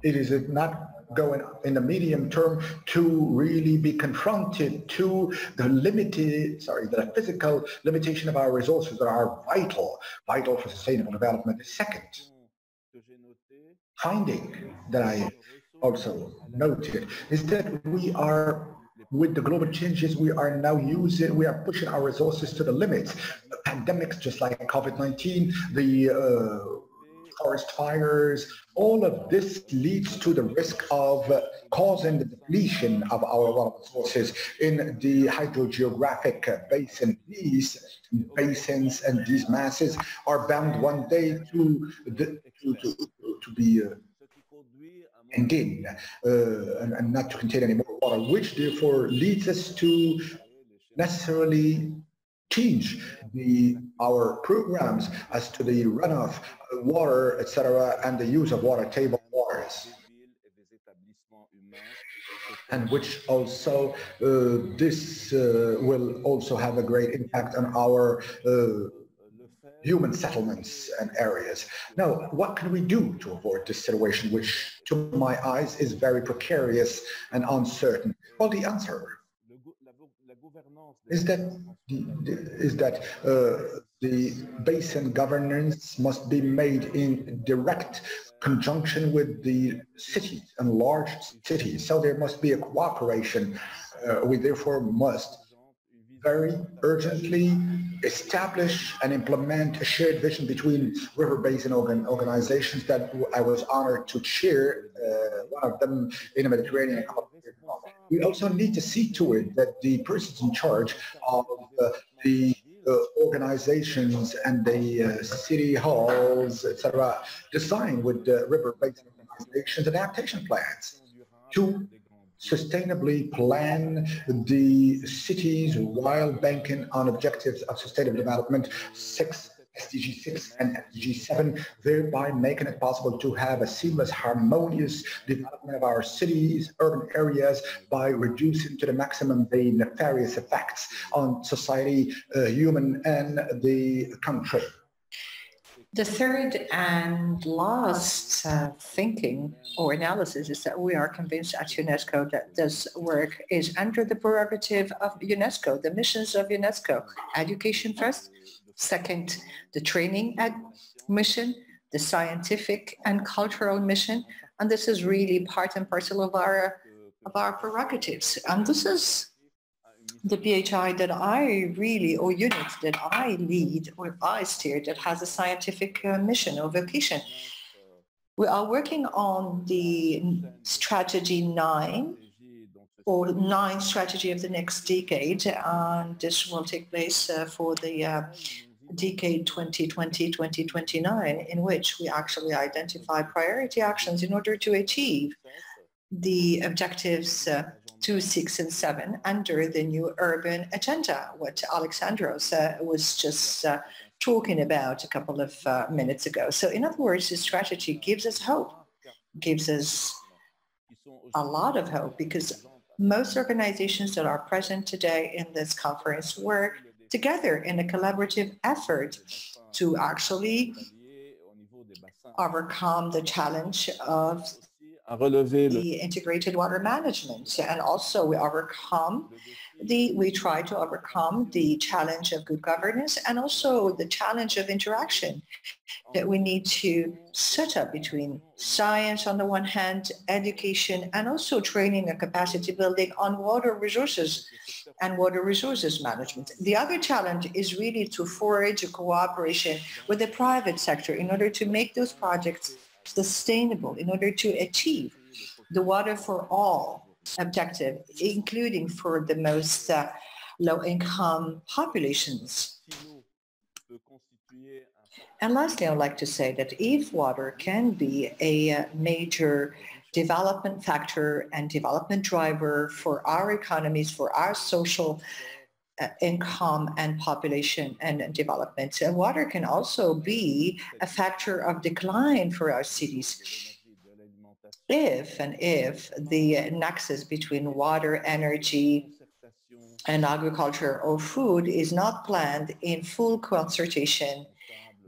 it is not going in the medium term to really be confronted to the physical limitation of our resources that are vital for sustainable development. The second finding that I also noted is that we are, with the global changes, we are pushing our resources to the limits. Pandemics just like COVID-19, the forest fires, all of this leads to the risk of causing the depletion of our water resources in the hydrogeographic basin. These basins and these masses are bound one day to be ending and not to contain any more water, which therefore leads us to necessarily change our programs as to the runoff water, etc., and the use of water table waters, and which also this will also have a great impact on our human settlements and areas. Now, what can we do to avoid this situation, which to my eyes is very precarious and uncertain? Well, the answer is that the basin governance must be made in direct conjunction with the cities and large cities. So there must be a cooperation. We therefore must very urgently establish and implement a shared vision between river basin organizations that I was honored to chair, one of them in the Mediterranean. We also need to see to it that the persons in charge of the organizations and the city halls, etc., design with the river basin organizations adaptation plans to sustainably plan the cities while banking on objectives of sustainable development, SDG 6 and SDG 7, thereby making it possible to have a seamless, harmonious development of our cities, urban areas, by reducing to the maximum the nefarious effects on society, human, and the country. The third and last thinking or analysis is that we are convinced at UNESCO that this work is under the prerogative of UNESCO, the missions of UNESCO. Education first, second, the training mission, the scientific and cultural mission, and this is really part and parcel of our prerogatives. And this is the PHI that I really, or unit that I lead or I steer, that has a scientific mission or vocation. We are working on the strategy 9 or 9 strategy of the next decade, and this will take place for the decade 2020-2029, in which we actually identify priority actions in order to achieve the objectives 2, 6, and 7 under the new urban agenda, what Alexandros was just talking about a couple of minutes ago. So in other words, the strategy gives us hope, gives us a lot of hope, because most organizations that are present today in this conference work together in a collaborative effort to actually overcome the challenge of the integrated water management, and also we overcome we try to overcome the challenge of good governance and also the challenge of interaction that we need to set up between science on the one hand, education, and also training and capacity building on water resources and water resources management. The other challenge is really to forge a cooperation with the private sector in order to make those projects sustainable, in order to achieve the water for all objective, including for the most low-income populations. And lastly, I would like to say that if water can be a major development factor and development driver for our economies, for our social income and population and development, water can also be a factor of decline for our cities. If the nexus between water, energy, and agriculture or food is not planned in full consultation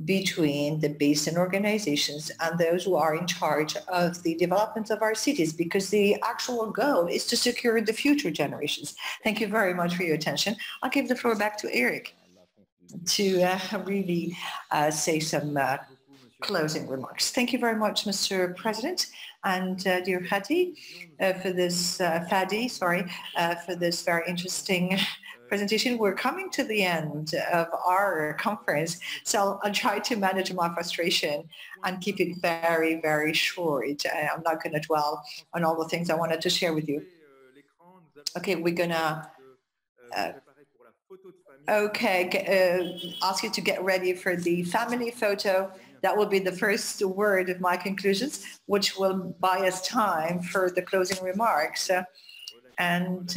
between the basin organizations and those who are in charge of the development of our cities, because the actual goal is to secure the future generations. Thank you very much for your attention. I'll give the floor back to Eric to really say some closing remarks. Thank you very much, Mr. President, and dear Hadi, for this for this very interesting presentation. We're coming to the end of our conference, so I'll try to manage my frustration and keep it very, very short. I'm not going to dwell on all the things I wanted to share with you. Okay, we're gonna ask you to get ready for the family photo. That will be the first word of my conclusions, which will buy us time for the closing remarks. And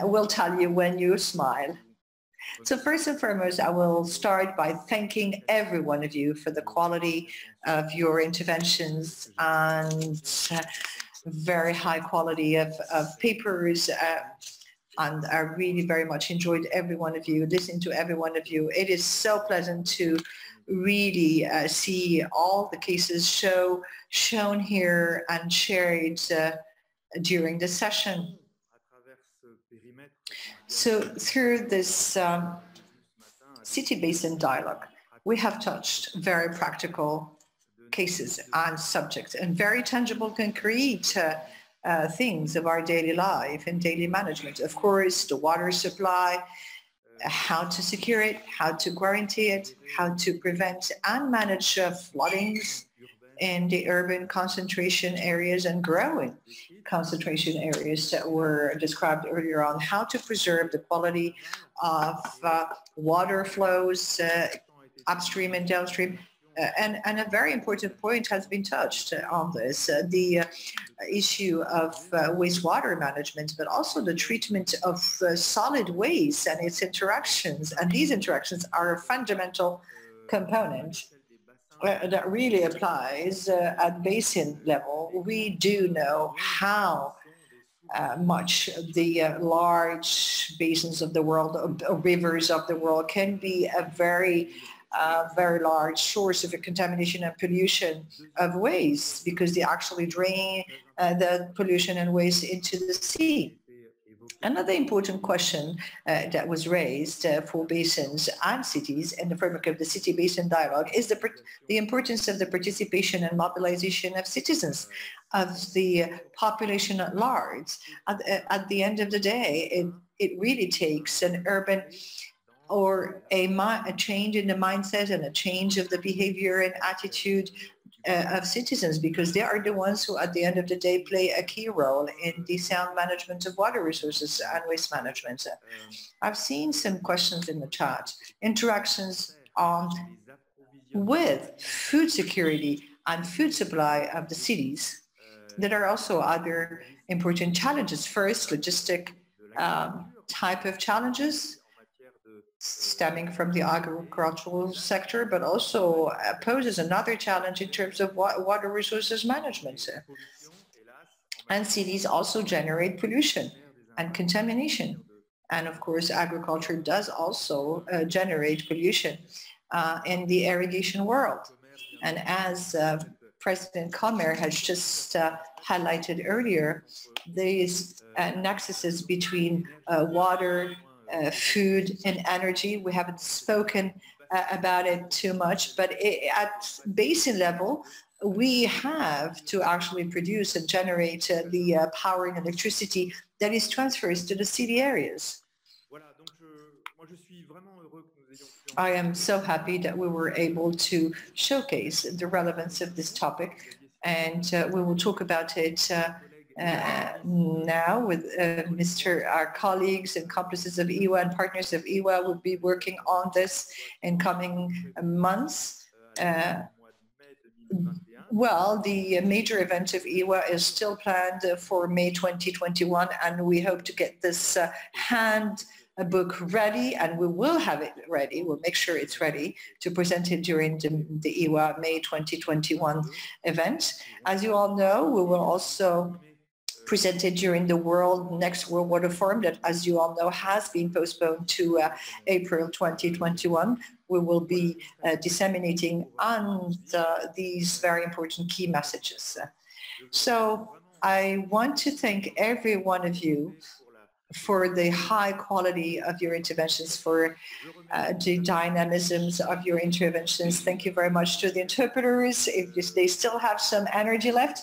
we'll tell you when you smile. So first and foremost, I will start by thanking every one of you for the quality of your interventions and very high quality of papers. And I really very much enjoyed every one of you, listening to every one of you. It is so pleasant to really see all the cases shown here and shared during the session. So through this city-basin dialogue, we have touched very practical cases and subjects and very tangible, concrete things of our daily life and daily management. Of course, the water supply, how to secure it, how to guarantee it, how to prevent and manage floodings in the urban concentration areas and growing concentration areas that were described earlier on, how to preserve the quality of water flows upstream and downstream. And a very important point has been touched on this, the issue of wastewater management, but also the treatment of solid waste and its interactions. And these interactions are a fundamental component that really applies at basin level. We do know how much the large basins of the world, rivers of the world, can be a very large source of contamination and pollution of waste, because they actually drain the pollution and waste into the sea. Another important question that was raised for basins and cities in the framework of the city-basin dialogue is the importance of the participation and mobilization of citizens, of the population at large. At the end of the day, it really takes an urban or a change in the mindset and a change of the behavior and attitude of citizens, because they are the ones who at the end of the day play a key role in the sound management of water resources and waste management. I've seen some questions in the chat, interactions with food security and food supply of the cities that are also other important challenges. First, logistic type of challenges stemming from the agricultural sector, but also poses another challenge in terms of water resources management. And cities also generate pollution and contamination. And of course, agriculture does also generate pollution in the irrigation world. And as President Comer has just highlighted earlier, these nexuses between water, food, and energy. We haven't spoken about it too much, but at basin level, we have to actually produce and generate the power and electricity that is transferred to the city areas. I am so happy that we were able to showcase the relevance of this topic, and we will talk about it now with our colleagues and accomplices of IWA and partners of IWA will be working on this in coming months. Well, the major event of IWA is still planned for May 2021, and we hope to get this handbook ready, and we will have it ready. We'll make sure it's ready to present it during the IWA May 2021 event. As you all know, we will also present it during the next World Water Forum that, as you all know, has been postponed to April 2021. We will be disseminating on these very important key messages. So I want to thank every one of you for the high quality of your interventions, for the dynamisms of your interventions. Thank you very much to the interpreters. If they still have some energy left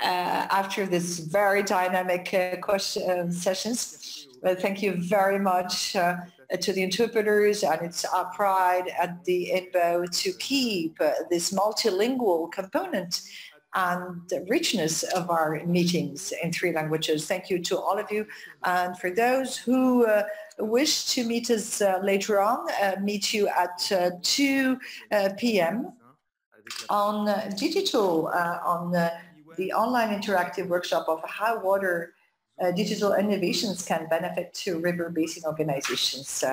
after this very dynamic sessions. Thank you very much to the interpreters, and it's our pride at the INBO to keep this multilingual component and the richness of our meetings in 3 languages. Thank you to all of you. And for those who wish to meet us later on, meet you at 2 p.m. on digital, on the online interactive workshop of how water digital innovations can benefit to river basin organizations.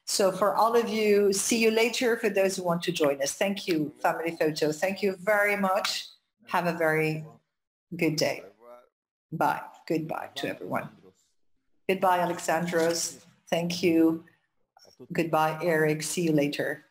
So for all of you, see you later for those who want to join us. Thank you, Family Photo. Thank you very much. Have a very good day. Bye. Goodbye to everyone. Goodbye, Alexandros. Thank you. Goodbye, Eric. See you later. Bye.